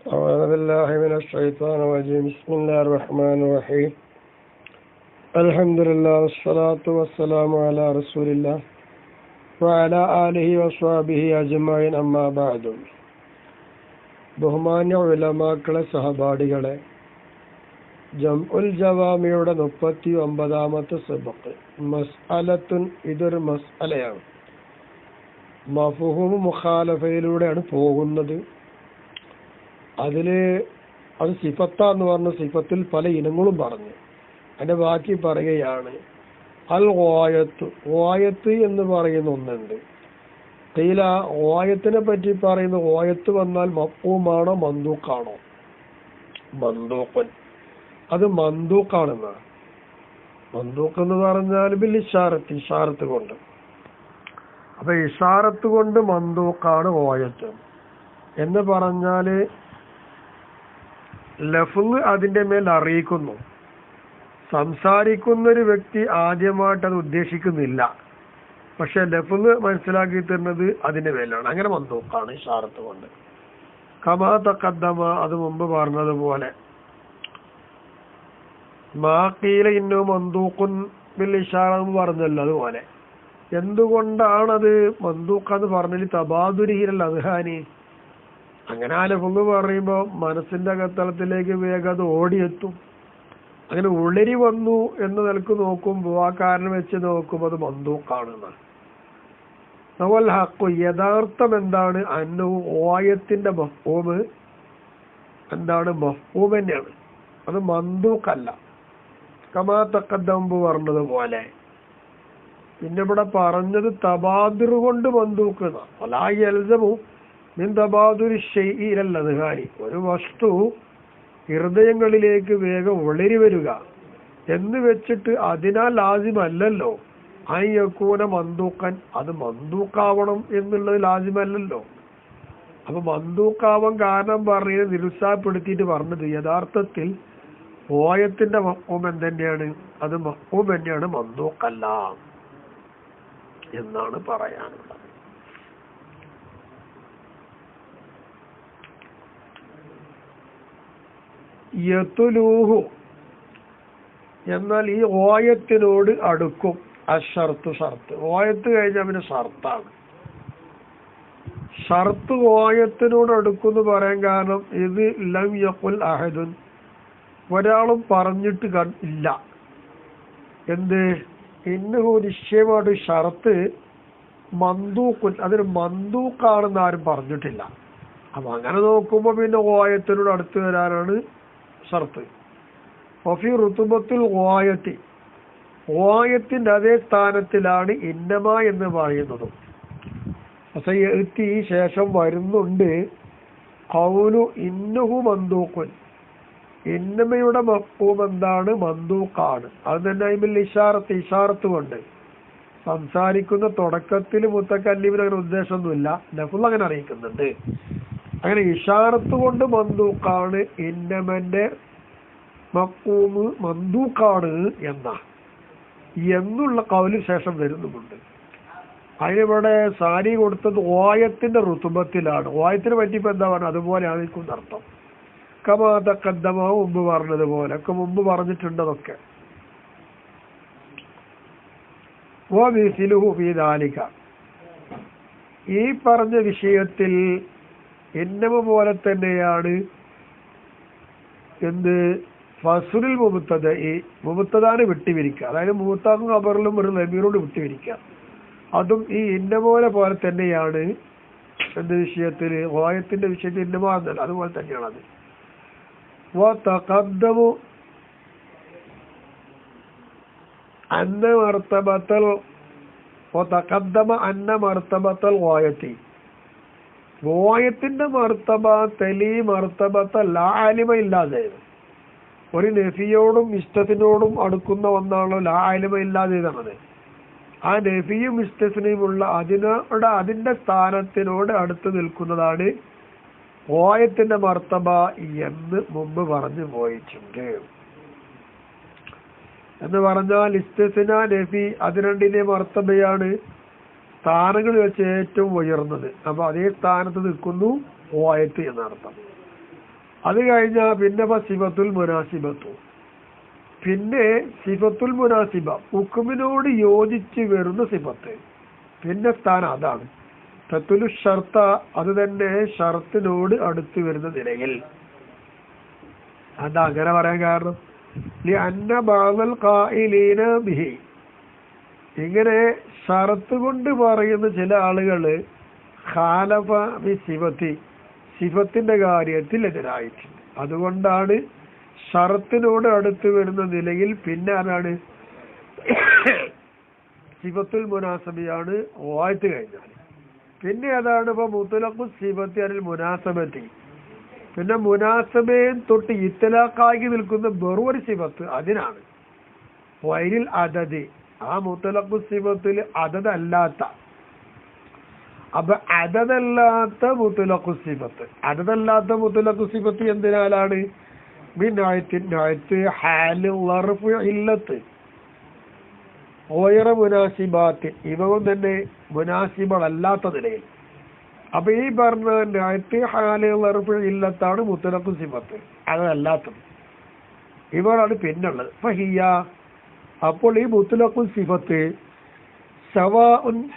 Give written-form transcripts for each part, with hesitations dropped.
أعوذ بالله من الشيطان الرجيم بسم الله الرحمن الرحيم الحمد لله والصلاة والسلام على رسول الله وعلى آله وصحبه أجمعين أما بعد ബഹുമാന്യ ഉലമാക്കളെ സഹപാഠികളെ ജംഉൽ ജവാമിയുടെ 39ാമത്തെ സബഖ് മസ്അലത്തുൻ ഇതൊരു മസ്അലയാണ്. മഫ്ഹൂം മുഖാലഫയിലൂടെയാണ് പോകുന്നത്. അത് സിഫത്താന്ന് പറഞ്ഞ സിഫത്തിൽ പല ഇനങ്ങളും പറഞ്ഞു. അതിന്റെ ബാക്കി പറയുകയാണ്. അൽ ഗായത്ത് എന്ന് പറയുന്ന ഒന്നുണ്ട്. ഖീല ഗായത്തിനെ പറ്റി പറയുന്ന ഗായത്ത് വന്നാൽ മഫ്ഹൂമാണോ മന്ദൂഖാണോ? മന്ദൂഖൻ, അത് മന്ദൂഖാണെന്നാണ്. മന്ദൂഖ് എന്ന് പറഞ്ഞാൽ ബിൽ ഇഷാറത്ത് കൊണ്ട്. അപ്പൊ ഇഷാറത്ത് കൊണ്ട് മന്ദൂഖാണ് ഗായത്ത് എന്ന് പറഞ്ഞാല് ലഫ്ള് അതിന്റെ മേൽ അറിയിക്കുന്നു. സംസാരിക്കുന്നൊരു വ്യക്തി ആദ്യമായിട്ട് അത് ഉദ്ദേശിക്കുന്നില്ല, പക്ഷെ ലഫ്ള് മനസ്സിലാക്കി തരുന്നത് അതിന്റെ മേലാണ്. അങ്ങനെ മന്ദൂഖാണ് ഇഷാറത്ത് കൊണ്ട്. കമാ തഖദ്ദമ, അത് മുമ്പ് പറഞ്ഞതുപോലെ. മാ ഖീല ഇന്നഹു മന്ദൂഖുൻ ബിൽ ഇഷാറ എന്ന് പറഞ്ഞല്ലോ, അതുപോലെ. എന്തുകൊണ്ടാണത് മന്ദൂഖെന്ന് പറഞ്ഞതിൽ തബാദുരിഹിൽ അദ്ഹാനി, അങ്ങനെ ആ ലഫ്ള് പറയുമ്പോൾ മനസ്സിന്റെ അകത്തളത്തിലേക്ക് വേഗം അത് ഓടിയെത്തും. അങ്ങനെ ഉളരി വന്നു എന്ന് നിലക്ക് നോക്കുമ്പോൾ ആ കാരണം വെച്ച് നോക്കുമ്പോൾ അത് മന്ദൂഖാണെന്നാണ്. നവൽ ഹഖ്, യഥാർത്ഥം എന്താണ്? അന്നഹു ഗായത്തിന്റെ മഫ്ഹൂം എന്താണ്? മഫ്ഹൂം തന്നെയാണ്, അത് മന്ദൂഖല്ല. കമാ തഖദ്ദം പറഞ്ഞതുപോലെ. പിന്നെ ഇവിടെ പറഞ്ഞത് തബാദുർ കൊണ്ട് മന്ദൂഖ് എന്നാണ്. വലാ യൽസമു മിൻ തബാദുരി ശൈഇ ഇലൽ അദ്ഹാനി, ഒരു വസ്തു ഹൃദയങ്ങളിലേക്ക് വേഗം ഉളരി വരിക എന്ന് വെച്ചിട്ട് അതിനാൽ ലാസിമല്ലല്ലോ അയ്യക്കൂന മന്ദൂഖൻ, അത് മന്ദൂഖാവണം എന്നുള്ളത് ലാസിമല്ലല്ലോ. അപ്പൊ മന്ദൂഖാവാൻ കാരണം പറഞ്ഞത് നിരുത്സാഹപ്പെടുത്തിയിട്ട് പറഞ്ഞത് യഥാർത്ഥത്തിൽ ഗായത്തിന്റെ മഫ്ഹൂം എന്തെന്നെയാണ്? അത് മഫ്ഹൂം തന്നെയാണ്, മന്ദൂഖല്ല എന്നാണ് പറയാനുള്ളത്. യതുലൂഹു എന്നാൽ ഈ ഗായത്തിനോട് അടുക്കും. അഷർത്ത്, ഷർത്ത്. ഗായത്ത് കഴിഞ്ഞാൽ പിന്നെ ഷർത്താണ്. ഷർത്ത് ഗായത്തിനോട് അടുക്കുമെന്ന് പറയാൻ കാരണം ഇത് ലം യഖുൽ അഹദുൻ, ഒരാളും പറഞ്ഞിട്ട് ഇല്ല. എന്ത്? ഇന്നഹു നിശ്ചയമായിട്ട് ഷർത്ത് മന്ദൂഖുൻ, അതിന് മന്ദൂഖാണെന്ന് ആരും പറഞ്ഞിട്ടില്ല. അപ്പൊ അങ്ങനെ നോക്കുമ്പോ പിന്നെ ഗായത്തിനോട് അടുത്ത് വരാനാണ് ഷർത്ത്. വഫി റുതുബത്തുൽ ഗായത്തി, ഗായത്തിന്റെ അതേ സ്ഥാനത്തിലാണ് ഇന്നമ എന്ന് പറയുന്നതും. സയഅതി, ശേഷം വരുന്നുണ്ട് ഖൗലു ഇന്നഹു മന്ദൂഖുൻ, ഇന്നമയുടെ മഫ്ഹൂം എന്താണ്? മന്ദൂഖാണ്. അത് തന്നെ ബിൽ ഇഷാറത്ത്, ഇഷാറത്ത് കൊണ്ട്. സംസാരിക്കുന്ന തുടക്കത്തിൽ മുത്തക്കല്ലിമിന് അങ്ങനെ ഉദ്ദേശമൊന്നുമില്ല, ലഫ്ള് അങ്ങനെ അറിയിക്കുന്നുണ്ട്. അങ്ങനെ ഇഷാറത്ത് കൊണ്ട് മന്ദൂഖാണ്, ഇന്നമന്റെ മഫ്ഹൂം മന്ദൂഖാണ് എന്നുള്ള ഖൗലിന് ശേഷം വരുന്നുമുണ്ട്. അതിനിവിടെ സാരി കൊടുത്തത് ഗായത്തിന്റെ റുതുബത്തിലാണ്. ഗായത്തിനെ പറ്റിയപ്പോ എന്താ പറഞ്ഞത്? അതുപോലെയാണ് എനിക്കും അർത്ഥം. കമാ തഖദ്ദമ, മുമ്പ് പറഞ്ഞതുപോലെ. ഒക്കെ മുമ്പ് പറഞ്ഞിട്ടുണ്ട് അതൊക്കെ. വമിസ്ലുഹു ഫീ ദാലിക, ഈ പറഞ്ഞ വിഷയത്തിൽ ഇന്നമ പോലെ തന്നെയാണ് എന്ത്? ഫസ്ലുൽ മുബ്തദഇ, മുബ്തദാനെ വിട്ടുപിരിക്കുക. അതായത് മുബ്തദയും ഖബറിലും ഒരു ലമീറോട് വിട്ടുപിരിക്കുക. അതും ഈ ഇന്നമ പോലെ തന്നെയാണ്. എന്ത് വിഷയത്തിൽ? ഗായത്തിന്റെ വിഷയത്തിൽ ഇന്നമ എന്നല്ല, അതുപോലെ തന്നെയാണ് അത്. വതഖദ്ദമു അന്ന മർതബത്തൽ, വതഖദ്ദമ അന്ന മർതബത്തൽ ഗായത്തി, ഗായത്തിന്റെ മർത്തബ തലി മർത്തബത്ത ലാ ആലിമ ഇല്ലാതെ. ഒരു നഫിയോടും ഇസ്തസിനോടും അടുക്കുന്ന ഒന്നാണല്ലോ ലാ ആലിമ ഇല്ലാതെന്നത്. ആ നഫിയും ഇസ്തസിനുമുള്ള അതിന്റെ സ്ഥാനത്തിനോട് അടുത്ത് നിൽക്കുന്നതാണ് ഗായത്തിന്റെ മർത്തബ എന്ന് മുമ്പ് പറഞ്ഞു പോയിട്ടുണ്ട്. എന്ന് പറഞ്ഞാൽ ഇസ്തിസ്ന, നഫി അത് രണ്ടിന്റെ മർത്തബയാണ് സ്ഥാനങ്ങളിൽ വെച്ച് ഏറ്റവും ഉയർന്നത്. അപ്പൊ അതേ സ്ഥാനത്ത് നിൽക്കുന്നു ഗായത്ത് എന്നർത്ഥം. അത് കഴിഞ്ഞാൽ പിന്നെ സിഫത്തുൽ മുനാസിബത്തു. പിന്നെ സിഫത്തുൽ മുനാസിബ ഹുക്കുമിനോട് യോജിച്ച് വരുന്ന സിഫത്ത്. പിന്നെ സ്ഥാനം അതാണ് തത്തുലു ഷർത്ത, അത് തന്നെ ഷർത്തിനോട് അടുത്ത് വരുന്ന നിലയിൽ. എന്താ അങ്ങനെ പറയാൻ കാരണം? അന്ന ബഅദൽ ഖായിലീന ബിഹി, ഇങ്ങനെ ഷർത്ത് കൊണ്ട് പറയുന്ന ചില ആളുകൾ ഖാലഫ ബി സിഫത്തി, സിഫത്തിന്റെ കാര്യത്തിൽ എതിരായിട്ടുണ്ട്. അതുകൊണ്ടാണ് ഷർത്തിനോട് അടുത്ത് വരുന്ന നിലയിൽ പിന്നെ ആരാണ് സിഫത്തുൽ മുനാസബിയാണ് വായത്ത് കഴിഞ്ഞാൽ. പിന്നെ അതാണ് ഇപ്പൊ മുത്തലഖു സിഫത്തി അനിൽ മുനാസബത്തി. പിന്നെ മുനാസബയും തൊട്ട് ഇത്തലാഖാക്കി നിൽക്കുന്ന വെറൊരു സിഫത്ത്, അതിനാണ് വൈരിൽ അതദ്. ആ മുത്തലഖു സിഫത്തിൽ അതദല്ലാത്ത, അപ്പൊ അതദല്ലാത്ത മുത്തലഖു സിഫത്ത്, അതദല്ലാത്ത മുത്തലഖു സിഫത്ത് എന്തിനാലാണ്? ഇല്ലത്ത് ഓയറ മുനാസിബാത്ത്, ഇവവും തന്നെ മുനാസിബളല്ലാത്ത നിലയിൽ. അപ്പൊ ഈ പറഞ്ഞ ഇല്ലത്താണ് മുത്തലഖു സിഫത്ത്, അതല്ലാത്തത്. ഇവരാണ് പിന്നുള്ളത്. ഫഹിയ, അപ്പോൾ ഈ മുത്തലഖു സിഫത്ത്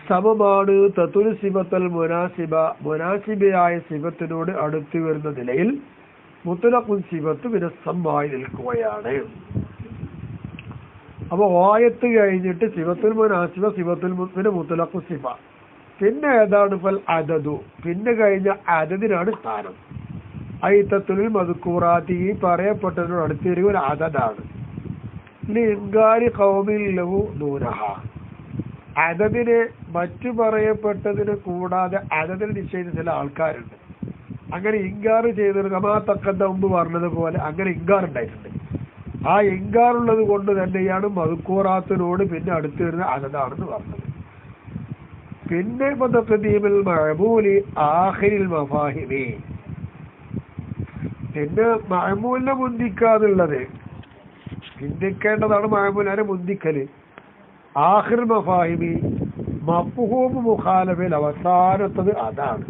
സമമാണ് തത്തുൽ സിഫത്തൽ മുനാസിബ, മുനാസിബയായ സിഫത്തിനോട് അടുത്ത് വരുന്ന നിലയിൽ മുത്തലഖു സിഫത്ത് വിനസ്സമായി നിൽക്കുകയാണ്. അപ്പൊ വായത്ത് കഴിഞ്ഞിട്ട് സിഫത്തുൽ മുനാസിബ, സിഫത്തുൽ മുത്തലഖു സിഫ. പിന്നെ ഏതാണ് ഫൽ അദദു, പിന്നെ കഴിഞ്ഞ അദദിനാണ് സ്ഥാനം. ഐതത്തുൽ മദ്കൂറാത്തി, ഈ പറയപ്പെട്ടതിനോട് അടുത്തിരിക്കുന്ന ഒരു അദദാണ്. ലിൻകാരി ഖൗമിൻ ലഹു ദൂനഹ, അദദിനെ മറ്റു പറയപ്പെട്ടതിന് കൂടാതെ അദദിനെ നിശ്ചയിച്ച ചില ആൾക്കാരുണ്ട്. അങ്ങനെ ഇൻകാർ ചെയ്തത് കമാ തഖദ്ദം മുമ്പ് പറഞ്ഞതുപോലെ അങ്ങനെ ഇൻകാർ ഉണ്ടായിട്ടുണ്ട്. ആ ഇൻകാറുള്ളത് കൊണ്ട് തന്നെയാണ് മദ്കൂറാത്തിനോട് പിന്നെ അടുത്ത് വരുന്ന അദദാണെന്ന് പറഞ്ഞത്. പിന്നെ തഖദീമുൽ മഅമൂലി ആഖിരിൽ മഫാഹിമി, പിന്നെ മഅമൂലിനെ മുന്തിക്കാന്നുള്ളത്, ചിന്തിക്കേണ്ടതാണ് മഅമൂൽ, അതിനെ മുന്തിക്കല്. ആഖിർ മഫാഹിമി മഫ്ഹൂം മുഖാലഫയിൽ അവസാനത്തത് അതാണ്.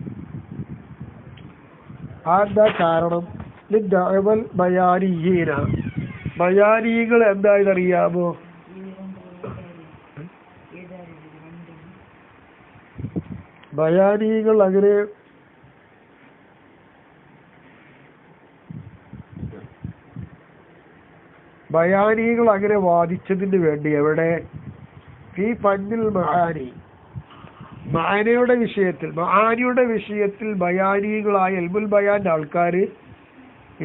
എന്താ കാരണം? ലിദ്ദഅവൽ ബയാനിയീന, ബയാനികൾ എന്തായെന്നറിയാമോ? ബയാനികൾ അങ്ങനെ വാദിച്ചതിന് വേണ്ടി എവിടെ? ഈ ഫന്നിൽ മആനി, മഅനയുടെ വിഷയത്തിൽ ബയാനികളായ ഇൽമുൽ ബയാന്റെ ആൾക്കാർ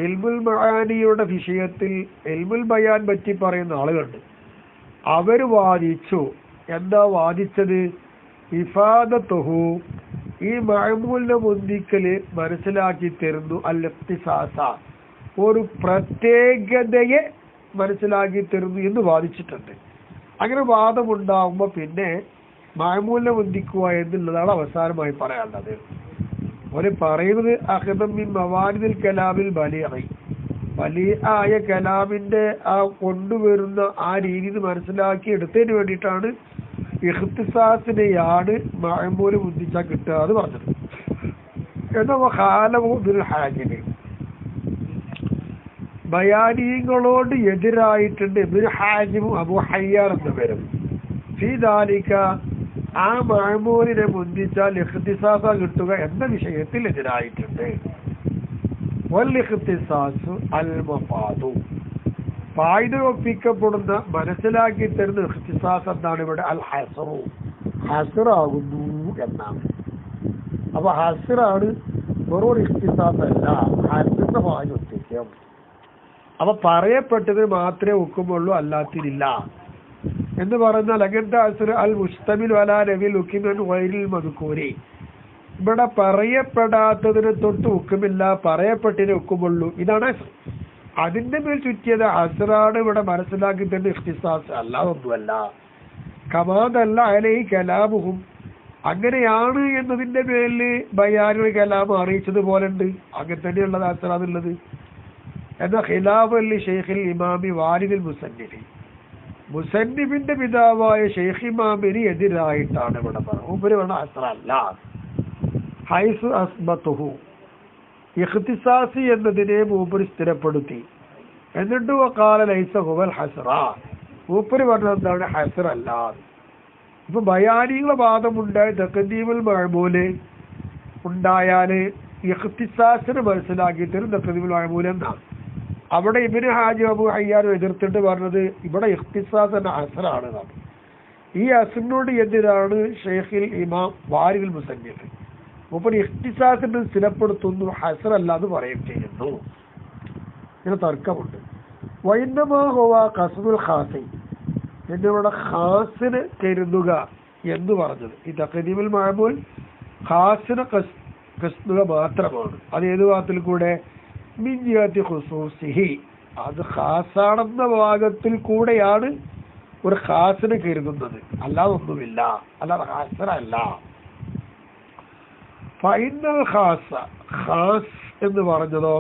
ഇൽമുൽ മആനിയുടെ വിഷയത്തിൽ ഇൽമുൽ ബയാൻ പറ്റി പറയുന്ന ആളുകളുണ്ട്. അവർ വാദിച്ചു. എന്താ വാദിച്ചത്? ഇഫാദത്തുഹു, ഈ മഅമൂലിനെ മുന്തിക്കല് മനസ്സിലാക്കി തരുന്നു. അൽ ഇഖ്തിസാസ, ഒരു പ്രത്യേകതയെ മനസ്സിലാക്കി തരുന്നു എന്ന് വാദിച്ചിട്ടുണ്ട്. അങ്ങനെ വാദമുണ്ടാകുമ്പോൾ പിന്നെ മഅമൂലിനെ മുന്തിക്കുക എന്നുള്ളതാണ് അവസാനമായി പറയാനുള്ളത്. ഒരു പറയുന്നത് അഖദം മിൻ മവാനിദിൽ കലാമിൽ വലിയ കലാമിന്റെ ആ കൊണ്ടുവരുന്ന ആ രീതി മനസ്സിലാക്കി എടുത്തതിന് വേണ്ടിയിട്ടാണ് ഇഖ്തിസാസിനെയാണ് മഅമൂല് മുന്തിച്ചാൽ കിട്ടുക എന്ന് പറഞ്ഞത്. എന്നാൽ ബയാനീങ്ങളോട് എതിരായിട്ടുണ്ട് ഇബ്നുൽ ഹാജിമും അബൂ ഹയ്യാൻ എന്നിവരും. ഫീദാലിക, ആ മഅമൂലിനെ മുന്തിച്ചാൽ ഇഖ്തിസാസ കിട്ടുക എന്ന വിഷയത്തിൽ എതിരായിട്ടുണ്ട്. വൽ ഇഖ്തിസാസു അൽ മഫാദു, ഫായിദ ഒപ്പിക്കപ്പെടുന്ന മനസ്സിലാക്കി തരുന്ന ഇഖ്തിസാസ് എന്താണ്? ഇവിടെ അൽ ഹസ്റു, ഹസ്റാകുന്നു എന്നാണ്. അപ്പൊ ഹസ്റാണ്, വെറും ഇഖ്തിസാസ് അല്ല, ഹസ്റിന്റെ ഫായിദ ഒപ്പിക്കും. അപ്പൊ പറയപ്പെട്ടത് മാത്രമേ ഒക്കുമുള്ളൂ, അല്ലാത്തിനില്ല എന്ന് പറഞ്ഞാൽ അങ്ങനത്തെ ഹസ്ർ അൽ മുസ്തമിൽ അലാ നബിൽ ഉക്കിമൻ ഗൈരിൽ മദ്കൂരി, ഇവിടെ പറയപ്പെടാത്തതിന് തൊട്ട് ഉക്കുമില്ല, പറയപ്പെട്ടിനെ ഒക്കുമുള്ളൂ. ഇതാണ് അതിന്റെ മേൽ ചുറ്റിയത് ഹസ്റാണ്. ഇവിടെ മനസ്സിലാക്കി തന്നെ ഇഖ്തിസാസ് അല്ലാതൊന്നുമല്ല. കമാതല്ല അലൈഹി കലാമുഹും, അങ്ങനെയാണ് എന്നതിന്റെ പേരിൽ ബയാനുൽ കലാം അറിയിച്ചതുപോലെ ഉണ്ട്. അങ്ങനെ തന്നെയുള്ളത് ഹസ്റാന്നുള്ളത്. എന്നാൽ ഖിലാഫ് അലി ഷെയ്ഖിൽ ഇമാമി വാലിദിൽ മുസന്നിഫി, മുസന്നിഫിന്റെ പിതാവായ ഷെയ്ഖ് ഇമാമിന് എതിരായിട്ടാണ് ഇവിടെ പറഞ്ഞത്. ഹസ്റല്ല ഹൈസു അസ്ബത്തുഹു, ഇഖ്തിസാസ് എന്നതിനെ മൂപ്പര് സ്ഥിരപ്പെടുത്തി. എന്നിട്ട് വഖാല ലൈസ ഹുവൽ ഹസ്റ, മൂപ്പര് പറഞ്ഞത് എന്താണ്? ഹസ്ർ അല്ല. ഇപ്പൊ ബയാനികളുടെ വാദമുണ്ടായ തഖദീമുൽ മഅമൂല് ഉണ്ടായാല് ഇഖ്തിസാസിനെ മനസ്സിലാക്കി തരും തഖദീമുൽ മഅമൂൽ എന്നാണ്. അവിടെ ഇബ്നു ഹാജിം അബൂ ഹയ്യാൻ എതിർത്തിട്ട് പറഞ്ഞത് ഇവിടെ ഇഖ്തിസാസ് എന്ന ഹസ്റാണ് എന്നാണ്. ഈ അസ്റിനോട് എതിരാണ് ഷെയ്ഖുൽ ഇമാം വാരിദുൽ മുസന്നിഫ്. മൂപ്പര് ഇഖ്തിസാസിനെ സ്ഥിരപ്പെടുത്തുന്നു, ഹസ്ർ അല്ലാന്ന് പറയും ചെയ്യുന്നു. ഇങ്ങനെ തർക്കമുണ്ട്. വൈന്നമാ ഹുവ ഖസ്ദുൽ ഖാസി, എന്നിവിടെ ഖാസിന് കരുതുക എന്ന് പറഞ്ഞത് ഈ തഖദീമുൽ മഅമൂൽ ഖാസിനെ കസ്തുക മാത്രമാണ്. അത് ഏത് ഭാഗത്തിൽ കൂടെ? മിൻ ജിഹത്തി ഖുസൂസിഹി, അത് ഖാസാണെന്ന ഭാഗത്തിൽ കൂടെയാണ് ഒരു ഖാസിനെ കരുതുന്നത്, അല്ലാതെ ഒന്നുമില്ല, അല്ലാതെ ഖാസറല്ല. ഫൈനൽ ഖാസ, ഖാസ് എന്ന് പറഞ്ഞതോ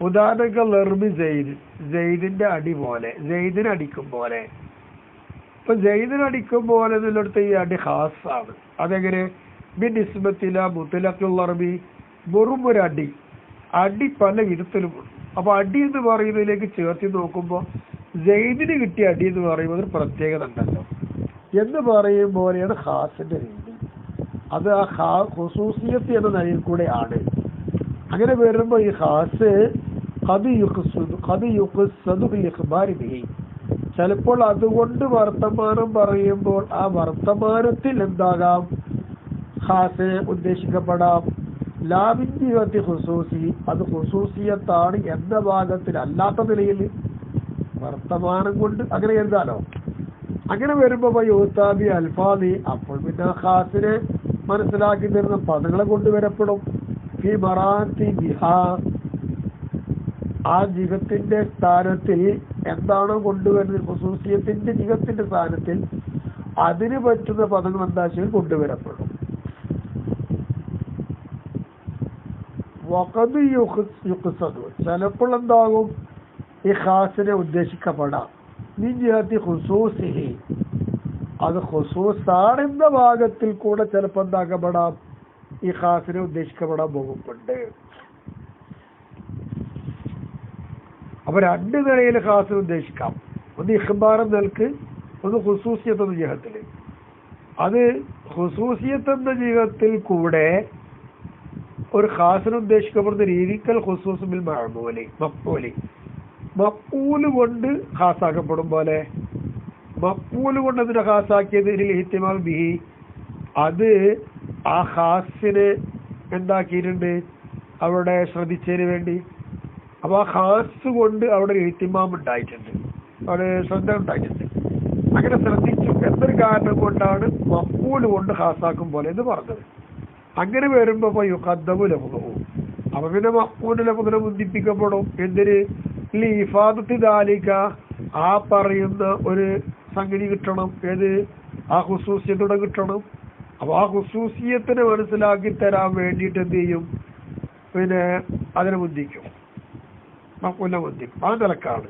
ഉദാഹരണങ്ങൾ ലർമി സെയ്ദ്, സെയ്ദിന്റെ അടി പോലെ, സെയ്ദിനെ അടിക്കും പോലെ. ഇപ്പൊ സെയ്ദിനെ അടിക്കും പോലെ എന്നുള്ളിടത്ത് ഈ അടി ഖാസാണ്. അതെങ്ങനെ? ബിൻ നിസ്ബത്തില മുത്തലഖുൽ ലർമി, വെറും ഒരു അടി. അടി പല വിധത്തിലുമുണ്ട്. അപ്പൊ അടി എന്ന് പറയുന്നതിലേക്ക് ചേർത്തി നോക്കുമ്പോൾ സെയ്ദിന് കിട്ടിയ അടി എന്ന് പറയുമ്പോൾ ഒരു പ്രത്യേകത ഉണ്ടല്ലോ എന്ന് പറയും പോലെയാണ് ഖാസിന്റെ രീതി. അത് ആ ഖുസൂസിയത്ത് എന്ന നിലയിൽ കൂടെയാണ്. അങ്ങനെ വരുമ്പോൾ ഈ ഖാസ് ചിലപ്പോൾ അതുകൊണ്ട് വർത്തമാനം പറയുമ്പോൾ ആ വർത്തമാനത്തിൽ എന്താകാം? ഖാസ് ഉദ്ദേശിക്കപ്പെടാം. ലാബിന്യത്തി ഖുസൂസി, അത് ഖുസൂസിയത്താണ് എന്ന ഭാഗത്തിൽ അല്ലാത്ത നിലയിൽ വർത്തമാനം കൊണ്ട് അങ്ങനെ എഴുതാലോ. അങ്ങനെ വരുമ്പോ യൂത്താബി അൽഫാദി, അപ്പോൾ പിന്നെ ഖാസിനെ മനസ്സിലാക്കി തരുന്ന പദങ്ങളെ കൊണ്ടുവരപ്പെടും. ഈ മറാത്തി ജിഹാ, ആ ജിഹത്തിന്റെ സ്ഥാനത്തിൽ എന്താണോ കൊണ്ടുവരുന്നത്, ഖുസൂസിയത്തിന്റെ ജിഹത്തിന്റെ സ്ഥാനത്തിൽ അതിന് പറ്റുന്ന പദങ്ങൾ എന്താ വെച്ചാൽ കൊണ്ടുവരപ്പെടും. വഖദ് യുഖ്സദു, ചിലപ്പോൾ എന്താകും? ഈ ഖാസിനെ ഉദ്ദേശിക്കപ്പെടാം. മിൻ ജിഹത്തി ഖുസൂസിഹി, അത് ഖുസൂസാണെന്ന ഭാഗത്തിൽ കൂടെ ചിലപ്പോൾ എന്താക്കപ്പെടാം? ഈ ഖാസിനെ ഉദ്ദേശിക്കപ്പെടാൻ പോകുന്നുണ്ട്. അപ്പൊ രണ്ട് നിലയിൽ ഖാസിനെ ഉദ്ദേശിക്കാം. ഒന്ന് ഇഖ്ബാർ എന്ന നിലക്ക്, ഒന്ന് ഖുസൂസിയത്ത് എന്ന ജിഹത്തിൽ. അത് ഖുസൂസിയത്ത് എന്ന ജിഹത്തിൽ കൂടെ ഒരു ഖാസിനെ ഉദ്ദേശിക്കപ്പെടുന്ന രീതിക്കൽ ഖുസൂസ് ബിൽ മഅമൂലി, മഖ്ഊല് കൊണ്ട് ഖാസാക്കപ്പെടും പോലെ. മഖ്ഊല് കൊണ്ട് അതിനെ ഖാസാക്കിയത് ഇഹ്തിമാൽ ബിഹി, അത് ആ ഖാസിനെ എന്താക്കിയിട്ടുണ്ട്? അവിടെ ശ്രദ്ധിച്ചതിന് വേണ്ടി. അപ്പൊ ആ ഖാസ് കൊണ്ട് അവിടെ ഇഹ്തിമാം ഉണ്ടായിട്ടുണ്ട്, അവിടെ ശ്രദ്ധ ഉണ്ടായിട്ടുണ്ട്. അങ്ങനെ ശ്രദ്ധിച്ചു എന്നൊരു കാരണം കൊണ്ടാണ് മഖ്ഊല് കൊണ്ട് ഖാസാക്കും പോലെ എന്ന് പറഞ്ഞത്. അങ്ങനെ വരുമ്പോ യുഖദ്ദമു ലഫ്ദുഹു, അപ്പൊ പിന്നെ മഖ്ഊല് ലഫ്ദിനെ മുന്തിപ്പിക്കപ്പെടും. എന്തിന്? ലിഇഫാദത്തി ദാലിക, ആ പറയുന്ന ഒരു സംഗതി കിട്ടണം. ഏത്? ആ ഖുസൂസിയത്തോടെ കിട്ടണം. അപ്പൊ ആ ഖുസൂസിയത്തിനെ മനസ്സിലാക്കി തരാൻ വേണ്ടിയിട്ട് എന്ത് ചെയ്യും? പിന്നെ അതിനെ മുന്തിക്കും, മഖ്ഊലിനെ മുന്തിക്കും. ആ നിലക്കാണ്,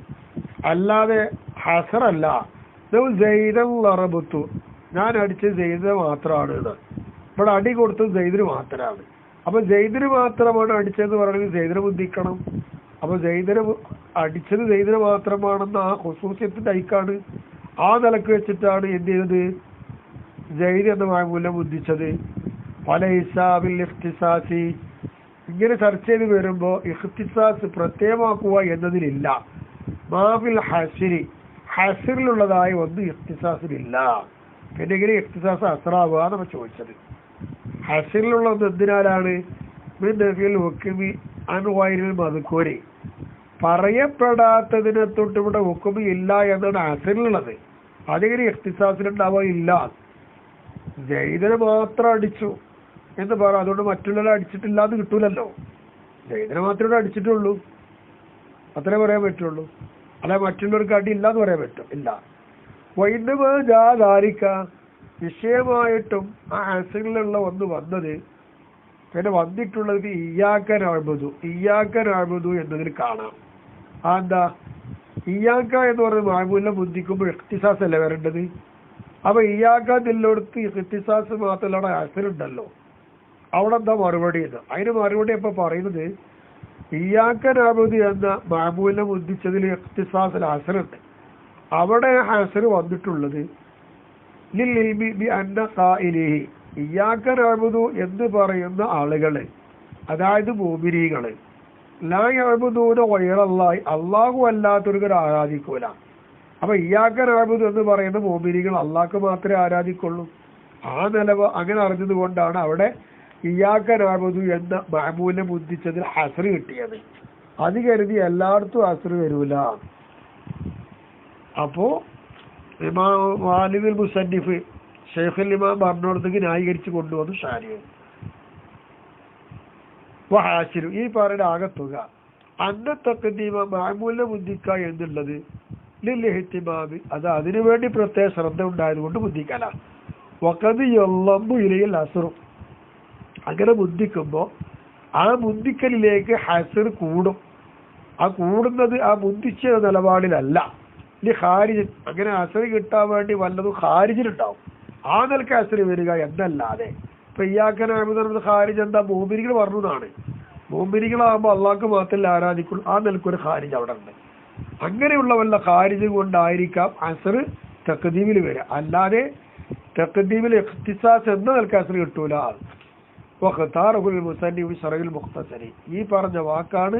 അല്ലാതെ ഹസറല്ല. സെയ്ദൻ ലറബത്തു, ഞാൻ അടിച്ചത് സെയ്ദിനെ മാത്രമാണ്. ഇവിടെ അടി കൊടുത്തത് സെയ്ദിന് മാത്രമാണ്. അപ്പൊ സെയ്ദിന് മാത്രമാണ് അടിച്ചതെന്ന് പറയണമെങ്കിൽ സെയ്ദിനെ മുന്തിക്കണം. അപ്പൊ സെയ്ദിനെ അടിച്ചത് സെയ്ദിനെ മാത്രമാണെന്ന് ആ ഖുസൂസിയത്തിന്റെ ഐക്കാണ്. ആ നിലക്ക് വെച്ചിട്ടാണ് എന്ത് ചെയ്തത്? സെയ്ദ് എന്ന മഅമൂലിനെ മുന്തിച്ചത്. പല ഹിസാബിൽ ഇഖ്തിസാസി, ഇങ്ങനെ ചർച്ച ചെയ്ത് വരുമ്പോ ഇഖ്തിസാസ് പ്രത്യേകമാക്കുക എന്നതിലില്ല. മാഫിൽ ഹസിരി, ഹസിറിലുള്ളതായ ഒന്നും ഇഖ്തിസാസിലില്ല. പിന്നെ ഇങ്ങനെ ഇഖ്തിസാസ് അസ്റാവുക നമ്മൾ ചോദിച്ചത്. ഹസിറിലുള്ള ഒന്ന് എന്തിനാലാണ്? മദ്കൂരി, പറയപ്പെടാത്തതിനെ തൊട്ട് ഇവിടെ ഹുക്മ ഇല്ല എന്നാണ് ഹസിറിലുള്ളത്. അതിങ്ങനെ ഇഖ്തിസാസിലുണ്ടാവുക ഇല്ല. സെയ്ദിനെ മാത്രം അടിച്ചു എന്ന് പറ, അതുകൊണ്ട് മറ്റുള്ളവരെ അടിച്ചിട്ടില്ല എന്ന് കിട്ടൂലല്ലോ. സെയ്ദിനെ മാത്രമേ അടിച്ചിട്ടുള്ളൂ, അത്രേ പറയാൻ പറ്റുള്ളൂ. അല്ല മറ്റുള്ളവർക്ക് അടി ഇല്ല എന്ന് പറയാൻ പറ്റും? ഇല്ല. വൈദ്യമാരിക്ക വിഷയമായിട്ടും ആ ഹസിലുള്ള ഒന്ന് വന്നത്, പിന്നെ വന്നിട്ടുള്ളത് ഇയ്യാക്കൻ അഅ്ബുദു എന്നതിൽ കാണാം. ആ എന്താ? ഇയ്യാക്ക എന്ന് പറയുന്നത് മഅമൂലിനെ മുന്തിക്കുമ്പോൾ ഇഖ്തിസാസ് അല്ലേ വരേണ്ടത്? അപ്പൊ ഇയ്യാക്ക എന്നുള്ളിടത്ത് ഇഖ്തിസാസ് മാത്രമല്ല, അവിടെ ഹസറുണ്ടല്ലോ. അവിടെ എന്താ മറുപടി? അതിന് മറുപടി ഇപ്പൊ പറയുന്നത് ഇയ്യാക നഅ്ബുദു എന്ന മഅമൂലിനെ മുദ്ദിച്ചതിൽ ഇഖ്തിസാസുൽ ഹസ്റുണ്ട്. അവിടെ ഹസ്ർ വന്നിട്ടുള്ളത് ലിൽ ഇൽമി ബി അന്ന ഖായിലിഹി, ഇയ്യാക നഅ്ബുദു എന്ന് പറയുന്ന ആളുകള്, അതായത് മുഅ്മിനീകള്, ലാ യഅ്ബുദൂന ഗൈറല്ലാഹി, അല്ലാഹു അല്ലാത്തൊരു ആരാധിക്കൂല. അപ്പൊ ഇയ്യാക നഅ്ബുദു എന്ന് പറയുന്ന മുഅ്മിനീകൾ അല്ലാഹ്ക്ക് മാത്രമേ ആരാധിക്കുള്ളൂ. ആ അങ്ങനെ അറിഞ്ഞത് കൊണ്ടാണ് അവിടെ ഇയ്യാക നഅ്ബുദു എന്ന മഅമൂലിനെ മുദ്ദിച്ചതിൽ ഹസ്ർ കിട്ടിയത്. അത് കരുതി എല്ലായിടത്തും ഹസ്ർ വരൂല. അപ്പോ വാലിദുൽ മുസന്നിഫ് ഷെയ്ഖുൽ ഇമാം പറഞ്ഞോടത്തേക്ക് ന്യായീകരിച്ച് കൊണ്ടുവന്നു ഷാരിഹ്. വഹാസിലു, ഈ പറയുന്ന ആകത്തുക അന്ന തഖ്ദീമ മഅമൂലിനെ മുദ്ദിക്കുക എന്നുള്ളത് ലിൽ ഇഹ്തിമാമി, അത് അതിനുവേണ്ടി പ്രത്യേക ശ്രദ്ധ ഉണ്ടായതുകൊണ്ട് മുദ്ദിക്കല. വഖദ് യല്ലംബു ഇലൈഹിൽ ഹസ്റു, അങ്ങനെ മുദ്ദിക്കുമ്പോൾ ആ മുദ്ദിക്കലിലേക്ക് ഹസ്ർ കൂടും. ആ കൂടുന്നത് ആ മുദ്ദിച്ച നിലപാടിലല്ല, ഇനി ഖാരിജ്, അങ്ങനെ ഹസ്ർ കിട്ടാൻ വേണ്ടി വല്ലതും ഖാരിജിലുണ്ടാവും, ആ നിലക്ക് ഹസ്ർ വരിക എന്നല്ലാതെ. ഇപ്പൊ ഇയ്യാക നഅ്ബുദു ഖാരിജ് എന്താ, മുഅ്മിനീകൾ പറഞ്ഞതാണ്. മുഅ്മിനീകളാകുമ്പോൾ അള്ളാഹ്ക്ക് മാത്രമല്ല ആരാധിക്കുള്ളൂ, ആ നിലക്കൊരു ഖാരിജ് അവിടെ ഉണ്ട്. അങ്ങനെയുള്ള വല്ല ഖാരിജ് കൊണ്ടായിരിക്കാം ഹസ്ർ തഖ്ദീമിൽ വരിക, അല്ലാതെ തഖ്ദീമിൽ ഇഖ്തിസാസ് എന്ന നിലക്ക് ഹസ്ർ കിട്ടൂല. വഖ്താറഹുൽ മുസന്നിഫ് ശറഹുൽ മുഖ്തസരി, ഈ പറഞ്ഞ വാക്കാണ്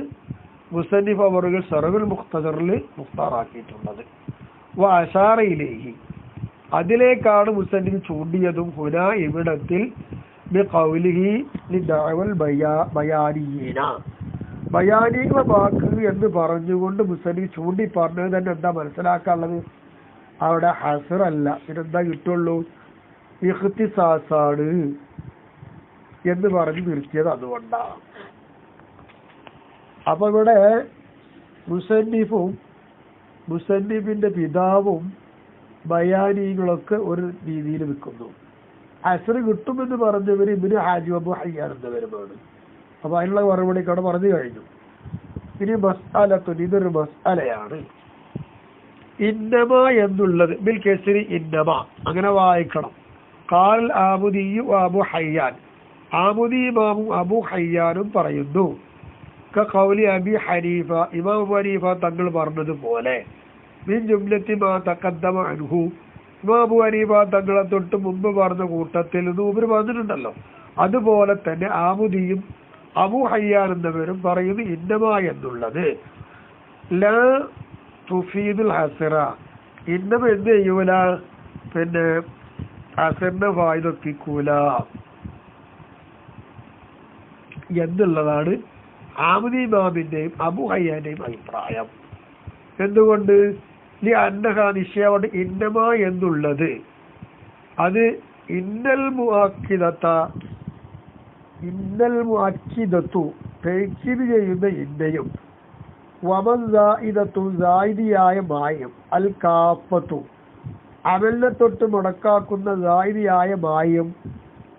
മുസന്നിഫ് അവറുകൾ ശറഹുൽ മുഖ്തസറിൽ മുഖ്താറാക്കിയിട്ടുള്ളത്. വഅശാറ ഇലൈഹി, അതിലേക്കാണ് മുസന്നിഫ് ചൂണ്ടിയതും ഹുന ഇവിടത്തിൽ ബിഖൗലിഹി ലിദഅവൽ ബയാനിയീന, ബയാനിക വാക്ക് എന്ന് പറഞ്ഞുകൊണ്ട് മുസന്നിഫ് ചൂണ്ടി പറഞ്ഞത് തന്നെ എന്താ മനസ്സിലാക്കാനുള്ളത്, അവിടെ ഹസ്ർ അല്ല, പിന്നെന്താ കിട്ടുള്ളൂ, ഇഖ്തിസാസാണ് എന്ന് പറഞ്ഞ് നിർത്തിയത് അതുകൊണ്ടാണ്. അപ്പൊ ഇവിടെ മുസന്നിഫും മുസന്നിഫിന്റെ പിതാവും ബയാനികളൊക്കെ ഒരു രീതിയിൽ നിൽക്കുന്നു. ഹസ്ർ കിട്ടുമെന്ന് പറഞ്ഞവർ ഇബ്നു ഹാജിം അബൂ ഹയ്യാൻ എന്നവരുമാണ്. അപ്പൊ അതിനുള്ള മറുപടി അവിടെ പറഞ്ഞു കഴിഞ്ഞു. ഇനി മസ്അലത്തുൻ, ഇതൊരു മസ്അലയാണ്. ഇന്നമ എന്നുള്ളത് ബിൽ കസ്രി ഇന്നമ, അങ്ങനെ വായിക്കണം. ഖാൽ ആമുദിയു അബൂ ഹയ്യാൻ, ആമുദി ഇമാമും അബൂ ഹയ്യാനും പറയുന്നു. കഖൗലി അബി ഹനീഫ, ഇമാം അബൂ ഹനീഫ തങ്ങൾ പറഞ്ഞതുപോലെ, മിൻ ജുംലത്തി മാ തഖദ്ദമ അൻഹു, ഇമാം അബൂ ഹനീഫ തങ്ങളെ തൊട്ട് മുമ്പ് പറഞ്ഞ കൂട്ടത്തിൽ നിന്ന് ഉപരി പറഞ്ഞിട്ടുണ്ടല്ലോ, അതുപോലെ തന്നെ ആമുദിയും അബൂ ഹയ്യാൻ എന്നവരും പറയുന്നു ഇന്നമ എന്നുള്ളത് ലാ തുഫീദുൽ ഹസ്റ, ഇന്നമ എന്ത് ചെയ്യൂല, പിന്നെ ഹസ്റിനെ ഫായിദൊപ്പിക്കൂല എന്നുള്ളതാണ് ആമുദി ഇമാമിന്റെയും അബൂ ഹയ്യാന്റെയും അഭിപ്രായം. എന്തുകൊണ്ട്, അന്നഹ നിശ്ചയമാണ് ഇന്നമ എന്നുള്ളത് അത് ഇന്നൽ മുഅക്കിദത്തു തഅക്കീദ് ചെയ്യുന്ന ഇന്നയും വമൻ സായിദത്തു സായിദിയായ മായം അൽ കാഫത്തു അമലിനെ തൊട്ട് മുടക്കാക്കുന്ന സായിദിയായ മായം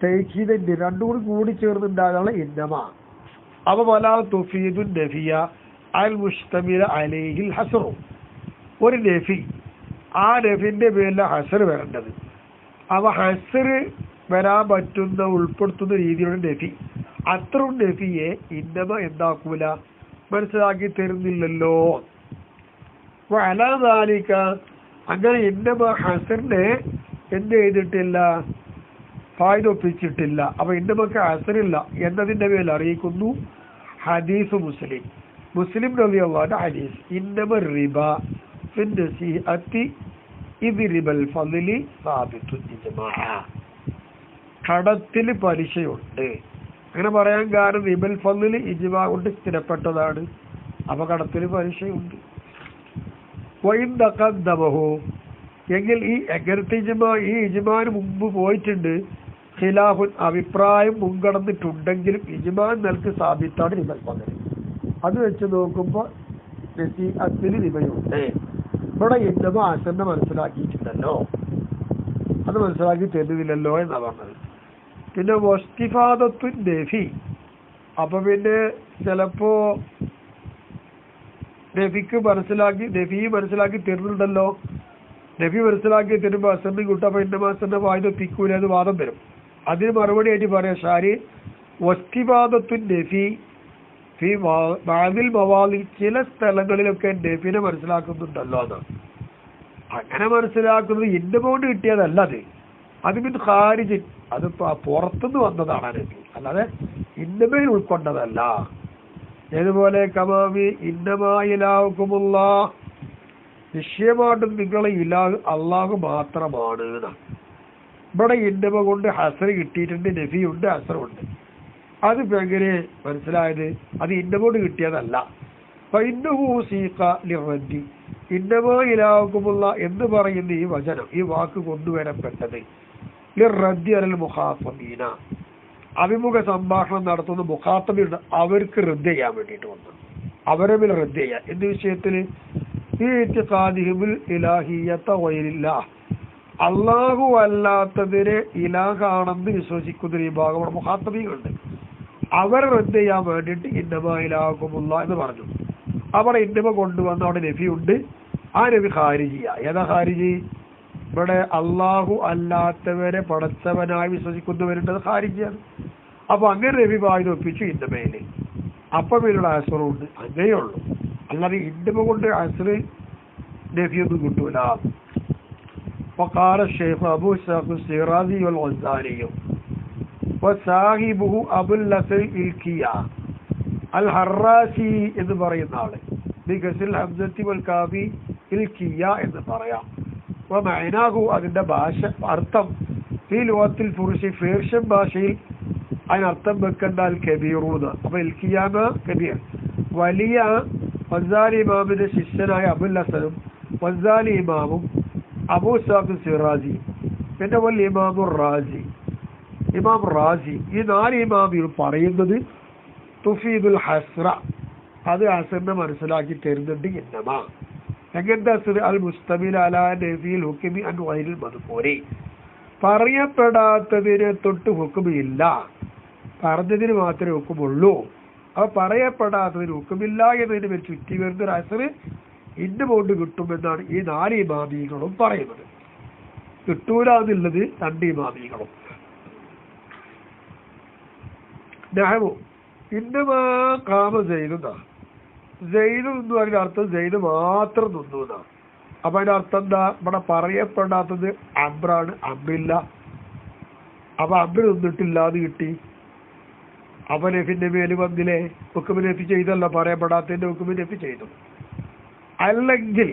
തഅക്കീദിന്റെ രണ്ടും കൂടി ചേർന്നുണ്ടാകാനുള്ള ഇന്നമ. അവ വലാ തുഫീദുൻ നഫിയ അൽ മുസ്തമില അലൈഹിൽ ഹസ്റു, ഒരു നഫി, ആ നഫിന്റെ പേരിൽ ഹസ്ർ വരേണ്ടത്. അവ ഹസ്ർ വരാൻ പറ്റുന്ന ഉൾപ്പെടുത്തുന്ന രീതിയിലുള്ള നഫി, അത്രയും നഫിയെ ഇന്നമ എന്താക്കൂല, മനസ്സിലാക്കി തരുന്നില്ലല്ലോ. അലാ ദാലിക, അങ്ങനെ ഇന്നമ ഹസ്റിനെ എന്ത് ചെയ്തിട്ടില്ല, ഫായിദൊപ്പിച്ചിട്ടില്ല. അപ്പൊ ഇന്നമക്ക് ഹസ്റില്ല എന്നതിന്റെ പേരിൽ അറിയിക്കുന്നു ഹദീസ് മുസ്ലിം റളിയല്ലാഹു ഹദീസ്, ഇന്നമ റിബ ഫിൻ നസീഅത്തി ഇദ് റിബൽ ഫളി സാബിത്തു ഇജ്മാഅ, കടത്തിൽ പലിശയുണ്ട്. അങ്ങനെ പറയാൻ കാരണം റിബൽ ഫളി ഇജ്മാ കൊണ്ട് സ്ഥിരപ്പെട്ടതാണ്. അപ്പൊ കടത്തിൽ പലിശയുണ്ട്. വഇൻ തഖദ്ദമഹു, എങ്കിൽ ഈ എങ്ങനത്തെ ഇജ്മാ, ഈ ഇജ്മാന് മുമ്പ് പോയിട്ടുണ്ട്. ഖിലാഫുൻ, അഭിപ്രായം മുൻകടന്നിട്ടുണ്ടെങ്കിലും ഇജ്മാൻ നൽകി സാബിത്താണ് റിബൽ ഫളി. അത് വെച്ച് നോക്കുമ്പോൾ നസീഅത്തിൽ റിബയുണ്ട്. ഇവിടെ ഇന്നമ ഹസ്റിനെ മനസ്സിലാക്കിയിട്ടില്ലല്ലോ, അത് മനസ്സിലാക്കി തരുന്നില്ലല്ലോ എന്നാ പറഞ്ഞത്. പിന്നെ വസ്തിഫാദത്തു നഫി, അപ്പൊ പിന്നെ ചിലപ്പോ നഫി മനസ്സിലാക്കി തരുന്നുണ്ടല്ലോ, നഫി മനസ്സിലാക്കി തരുമ്പോ ഹസ്റിന് കിട്ടും. അപ്പൊ ഇന്നമ ഹസ്റിനെ വായിദൊപ്പിക്കൂല എന്ന് വാദം വരും. അതിന് മറുപടി ആയിട്ട് പറയാം ഷാരി, വസ്തിഫാദത്തു നഫി ബാദിൽ മവാലി ചില സ്ഥലങ്ങളിലൊക്കെ നഫിനെ മനസ്സിലാക്കുന്നുണ്ടല്ലോ എന്നാണ്. അങ്ങനെ മനസ്സിലാക്കുന്നത് ഇന്നമോണ്ട് കിട്ടിയതല്ല അത് മിൻ ഖാരിജിൻ, അത് പുറത്തുനിന്ന് വന്നതാണ് നബി, അല്ലാതെ ഇന്നമയിൽ ഉൾക്കൊണ്ടതല്ല. ഏതുപോലെ കമാവി ഇന്നമായിലാവുക്കുമുള്ള നിശ്ചയമായിട്ടും നിങ്ങളെ ഇലാഹ് അള്ളാഹു മാത്രമാണ്. ഇവിടെ ഇന്നമ കൊണ്ട് ഹസർ കിട്ടിയിട്ടുണ്ട്, നഫിയുണ്ട്, ഹസറുണ്ട്. അതിപ്പോ എങ്ങനെ മനസ്സിലായത്? അത് ഇന്നമോട് കിട്ടിയതല്ല. ഇന്നമായിലാവുക്കുമുള്ള എന്ന് പറയുന്ന ഈ വചനം, ഈ വാക്ക് കൊണ്ടുവരപ്പെട്ടത് ലിറദ്ദി അലൽ മുഖാത്തബീന, അഭിമുഖ സംഭാഷണം നടത്തുന്ന മുഖാത്തബിയുണ്ട്, അവർക്ക് റദ്ദ് ചെയ്യാൻ വേണ്ടിയിട്ട് വന്നു. അവരെ മേൽ റദ്ദ് ചെയ്യാൻ. എന്ത് വിഷയത്തിൽ? ഈ ഇത്തിഖാദിഹിമുൽ ഇലാഹിയ്യത ഗൈരില്ലാഹ്, അള്ളാഹു അല്ലാത്തതിനെ ഇലാഹാണെന്ന് വിശ്വസിക്കുന്ന ഈ ഭാഗം അവിടെ മുഖാത്തബികളുണ്ട്. അവരെ റദ്ദ് ചെയ്യാൻ വേണ്ടിയിട്ട് ഇന്നമാ ഇലാഹുമുള്ള എന്ന് പറഞ്ഞു. അവിടെ ഇന്നമ കൊണ്ടുവന്ന അവിടെ നഫിയുണ്ട്. ആ നബി ഖാരിജിയ. ഏതാ ഖാരിജി? ഇവിടെ അള്ളാഹു അല്ലാത്തവരെ പടച്ചവനായി വിശ്വസിക്കുന്നവരുണ്ടത് ഖാരിജിയാണ്. അപ്പൊ അങ്ങനെ നബി വായി ഒപ്പിച്ചു ഇന്നമയില്. അപ്പം ഇതിലുള്ള അസറുണ്ട്. അങ്ങനെയുള്ളൂ, അല്ലാതെ ഇന്നമ കൊണ്ട് അസറ് നഫിയൊന്നും കിട്ടൂല. وقال الشيخ أبو إسحاق الشيرازي والغزالي وصاحبه أبو النصر الكيا الحراسي എന്ന് പറയുന്ന ആള് ബിഗസിൽ ഹംസത്തി വൽ കാഫി ഇൽക്കിയ എന്ന് പറയാം. വമഅനാഹു, അതിന്റെ ഭാഷ അർത്ഥം ഈ ലോകത്തിൽ പുരുഷ പേർഷ്യൻ ഭാഷയിൽ അതിനർത്ഥം വെക്കണ്ടാൽ കബീറൂന്ന്. അപ്പൊ ഇൽക്കിയാന കബീർ, വലിയ വസാലി ഇമാമിന്റെ ശിഷ്യനായ അബുൽ ഹസനും വസാലി ഇമാമും അബൂ ഇസ്ഹാഖ് സിറാജി, പിന്നെ വലിയ ഇമാമുർ റാസി, ഇമാം റാസി, ഈ 4 ഇമാമികൾ പറയുന്നത് തുഫീദുൽ ഹസ്ര, അത് ഹസറിനെ മനസ്സിലാക്കി തരുന്നുണ്ട്. ഇന്നമാ എങ്ങനത്തെ ഹസ്ർ? അൽ മുസ്തമിൽ അലാ നഫീൽ ഹുക്മി അൻ ഗൈരിൽ മദ്കൂരി, പറയപ്പെടാത്തതിനെ തൊട്ട് ഹുക്കുമില്ല, പറഞ്ഞതിന് മാത്രമേ ഹുക്കുമുള്ളൂ. അപ്പൊ പറയപ്പെടാത്തതിന് ഹുക്കുമില്ല എന്നതിന് മേൽ ചുറ്റി വരുന്ന ഹസ്ർ ഇന്ന കൊണ്ട് കിട്ടുമെന്നാണ് ഈ 4 ഇമാമികളും പറയുന്നത്. കിട്ടൂല എന്നുള്ളത് 2 ഇമാമികളും. നഹവു ഇന്നമാ കാമ സെയ്ദുന്ന, സെയ്ദ് എന്ന് പറയുന്ന അർത്ഥം സെയ്ദ് മാത്രം നിന്നു എന്നാണ്. അപ്പൊ അതിന്റെ അർത്ഥം എന്താ? ഇവിടെ പറയപ്പെടാത്തത് അബ്രാണ്, അബ്രില്ല. അപ്പൊ അബ്ര് നിന്നിട്ടില്ല എന്ന് കിട്ടി. അപ്പൊ നഫിന്റെ മേല് വന്നില്ലേ? ഹുക്മ നഫി ചെയ്തല്ല, പറയപ്പെടാത്തതിന്റെ ഹുക്മ നഫി ചെയ്തു. അല്ലെങ്കിൽ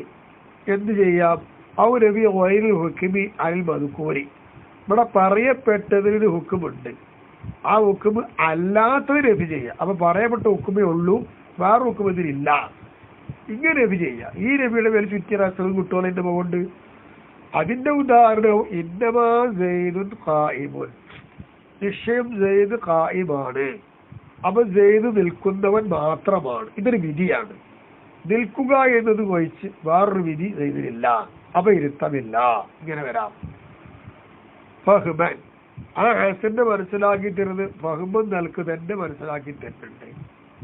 എന്ത് ചെയ്യാം? ഔ നബി ഗൈറുൽ ഹുക്മി അനിൽ മദ്കൂരി, ഇവിടെ പറയപ്പെട്ടതിന് ഹുക്കുമുണ്ട്, ആ ഹുക്കുമ് അല്ലാത്തത് നഫി ചെയ്യാം. അപ്പൊ പറയപ്പെട്ട ഹുക്കുമേ ഉള്ളൂ, വേറെ ഹുക്കും ഇതിലില്ല. ഇങ്ങനെ നബി ചെയ്യാം. ഈ നബിയുടെ മേൽ ചുറ്റിയ അസറും കിട്ടുമല്ലോ എന്റെ മുകൊണ്ട്. അതിന്റെ ഉദാഹരണവും ഇന്നമാ സെയ്ദുൻ ഖായിമുൻ, നിശ്ചയം സെയ്ദ് ഖായിമാണ്. അപ്പൊ സെയ്ദ് നിൽക്കുന്നവൻ മാത്രമാണ്. ഇതൊരു വിധിയാണ്. നിൽക്കുക എന്നത് ഒഴിച്ച് വേറൊരു വിധി സെയ്ദിനില്ല. അപ്പൊ ഇരുത്തമില്ല. ഇങ്ങനെ വരാം. ഫഹ്മൻ, ആ ഹസന്റെ മനസ്സിലാക്കി തരുന്നത് ഫഹ്മൻ നൽകു തന്നെ മനസ്സിലാക്കി തരുന്നുണ്ട്.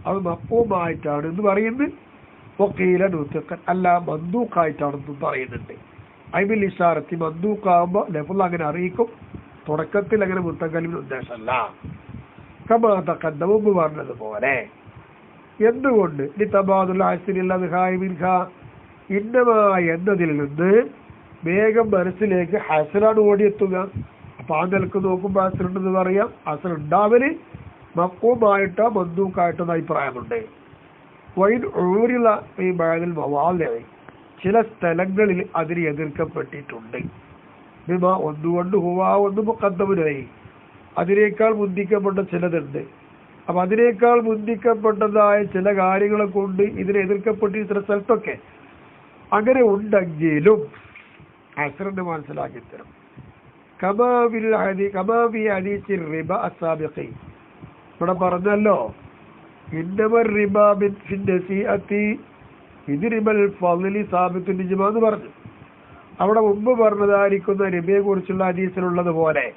അത് മപ്പൂമായിട്ടാണ് എന്ന് പറയുന്നത്. വക്കീല നൂത്തക്കൻ, അല്ല മന്ദൂക്കായിട്ടാണെന്നും പറയുന്നുണ്ട്. ഐബിൽ ഇഷാറത്തി, മന്ദൂക്കാകുമ്പോ ലഫുൽ അങ്ങനെ അറിയിക്കും, തുടക്കത്തിൽ അങ്ങനെ മുത്തക്കലിമിന് ഉദ്ദേശമല്ല. കമാതക്കന്ത മുമ്പ് പറഞ്ഞതുപോലെ. എന്തുകൊണ്ട്? ഇന്നമായ എന്നതിൽ നിന്ന് വേഗം മനസ്സിലേക്ക് ഹസനാണ് ഓടിയെത്തുക. അപ്പൊ ആ നിലക്ക് നോക്കുമ്പോൾ ഹസനുണ്ടെന്ന് പറയാം. ഹസൻ ഉണ്ടാവല് മക്കൂമായിട്ടോ മന്ദൂക്കായിട്ടോ അഭിപ്രായമുണ്ട്. വൈൻ ഊരില ഈ ബാദിൽ മവാലി, ചില സ്ഥലങ്ങളിൽ അതിന് എതിർക്കപ്പെട്ടിട്ടുണ്ട്. ബിമാ ഒന്നുകൊണ്ട് ഹുവാ ഒന്ന് മുഖദ്ദമുനായി, അതിനേക്കാൾ മുന്തിക്കപ്പെട്ട ചിലതുണ്ട്. അപ്പൊ അതിനേക്കാൾ മുന്തിക്കപ്പെട്ടതായ ചില കാര്യങ്ങളെ കൊണ്ട് ഇതിനെ എതിർക്കപ്പെട്ടിരുന്ന സ്ഥലത്തൊക്കെ അങ്ങനെ ഉണ്ടെങ്കിലും ഹസറിനെ മനസ്സിലാക്കി തരും. ഇവിടെ പറഞ്ഞല്ലോ ഇന്നമർ റിബ ബിൻ നസീഅത്തി ഇതിരിബൽ ഫളി സാബിത്തുൽ ഇജ്മാ എന്ന് പറഞ്ഞു. അവിടെ മുമ്പ് പറഞ്ഞതായിരിക്കുന്ന റിബയെ കുറിച്ചുള്ള ഹദീസിലുള്ളത് പോലെ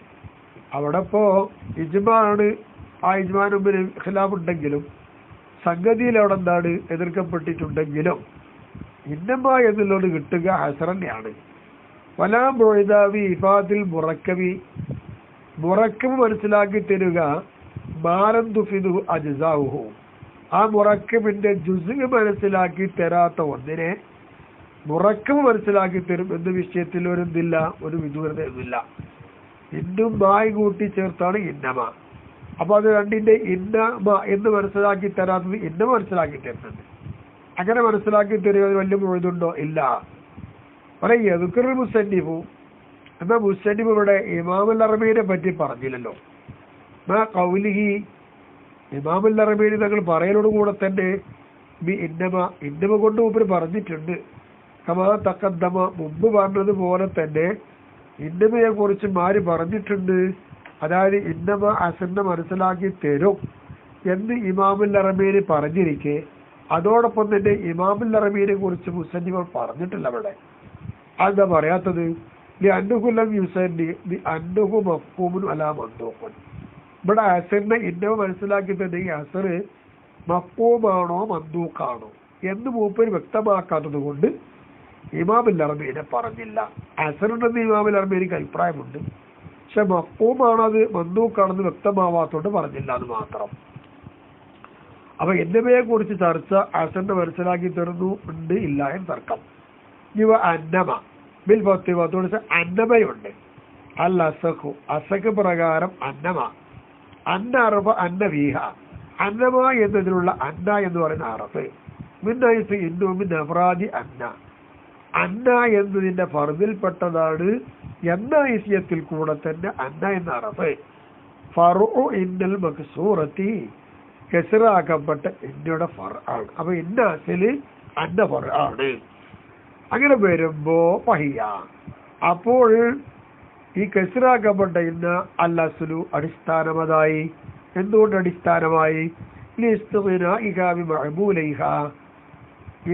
അവിടെ ഇപ്പോ ഇജ്മാണ്. ആ ഇജ്മാന് മുമ്പിൽ ഖിലാഫ് ഉണ്ടെങ്കിലും സംഗതിയിൽ അവിടെ എന്താണ് എതിർക്കപ്പെട്ടിട്ടുണ്ടെങ്കിലും ഇന്നമ്മ എന്നുള്ളത് കിട്ടുക ഹസറന്നെയാണ്. വലാ ബുഇദാവി ഇഫാദിൽ മുറക്കബി, മുറക്കബ് മനസ്സിലാക്കി തരുക മാലം തുഫിദു അജ്സാഉഹു, ആ മുറക്കബിന്റെ ജുസ്ഇ മനസ്സിലാക്കി തരാത്ത ഒന്നിനെ മുറക്കബ് മനസ്സിലാക്കി തരും എന്ന വിഷയത്തിൽ ഒരു ഇതില്ല, ഒരു വിദൂരതയൊന്നുമില്ല. ഇന്നും മായി കൂട്ടി ചേർത്താണ് ഇന്നമ. അപ്പൊ അത് രണ്ടിന്റെ ഇന്നമ എന്ന് മനസ്സിലാക്കി തരാത്തത് ഇന്നമ മനസ്സിലാക്കി തരുന്നുണ്ട്. അങ്ങനെ മനസ്സിലാക്കി തരുന്നത് വലിയ മുഴുതുണ്ടോ? ഇല്ല. പറയ ദുഃഖർ മുസന്നിഫു എന്നാ മുസന്നിഫ് ഇവിടെ ഇമാമുൽ അറബീനെ പറ്റി പറഞ്ഞില്ലല്ലോ. കൗലിഹി ഇമാമുൽ അറബീനെ തങ്ങൾ പറയലോടുകൂടെ തന്നെ ഇന്നമ കൊണ്ട് മൂപ്പര് പറഞ്ഞിട്ടുണ്ട്. കമാ തഖദ്ദമ മുമ്പ് പറഞ്ഞതുപോലെ തന്നെ ഇന്നമയെ കുറിച്ച് മാര് പറഞ്ഞിട്ടുണ്ട്. അതായത് ഇന്നമ അസന്നെ മനസ്സിലാക്കി തരും എന്ന് ഇമാമുൽ അറബീനെ പറഞ്ഞിരിക്കെ അതോടൊപ്പം തന്നെ ഇമാമുൽ അറബീനെ കുറിച്ച് മുസന്നിഫ് പറഞ്ഞിട്ടില്ല. അവിടെ അതെന്താ പറയാത്തത്? അന്നുകുലം യുസന്നി അന്നുഹു മഫ്ഹൂമുൻ അലാ മന്ദൂഖുൻ. ഇവിടെ അസറിനെ ഇന്നമ മനസ്സിലാക്കി തന്നെ ഈ അസർ മഫ്ഹൂമാണോ മന്ദൂഖാണോ എന്ന് മൂപ്പര് വ്യക്തമാക്കാത്തത് കൊണ്ട് ഇമാമുൽ അറബീനെ പറഞ്ഞില്ല. അസറുണ്ടെന്ന് ഇമാമുൽ അറബീനിക്ക് അഭിപ്രായമുണ്ട്, പക്ഷെ മഫ്ഹൂമാണോ അത് മന്ദൂഖാണെന്ന് വ്യക്തമാവാത്തോണ്ട് പറഞ്ഞില്ല എന്ന് മാത്രം. അപ്പൊ എന്നമയെ കുറിച്ച് ചർച്ച അസറിനെ മനസ്സിലാക്കി തരുന്നു ഉണ്ട് ഇല്ല എന്ന് തർക്കം. ഇവ അന്നമ ബിൽ ഫത്തിവത്തോട് അന്നമയുണ്ട്. അൽ അസഖു അസഖ് പ്രകാരം അന്നമ അന്ന അറബ് അന്ന വീഹ അന്നമ എന്നതിലുള്ള അന്ന എന്ന് പറയുന്ന അറഫ് മിന്നൈസ് ഇന്നു മിൻ അഫ്രാദി അന്ന അന്ന എന്നതിന്റെ ഫർദിൽപ്പെട്ടതാണ് എന്ന ഐസ്യത്തിൽ കൂടെ തന്നെ അന്ന എന്ന അറഫ് ഫർഉ ഇന്നൽ മക്സൂറത്തി കെസറാക്കപ്പെട്ട ഇന്നയുടെ ഫർ ആണ്. അപ്പൊ ഇന്ന അസില് അന്ന ഫർ ആണ്. അങ്ങനെ വരുമ്പോ ഫഹിയ അപ്പോൾ ഈ കെസറാക്കപ്പെട്ട ഇന്ന അൽ അസ്ലു അടിസ്ഥാനമതായി. എന്തുകൊണ്ട് അടിസ്ഥാനമായി?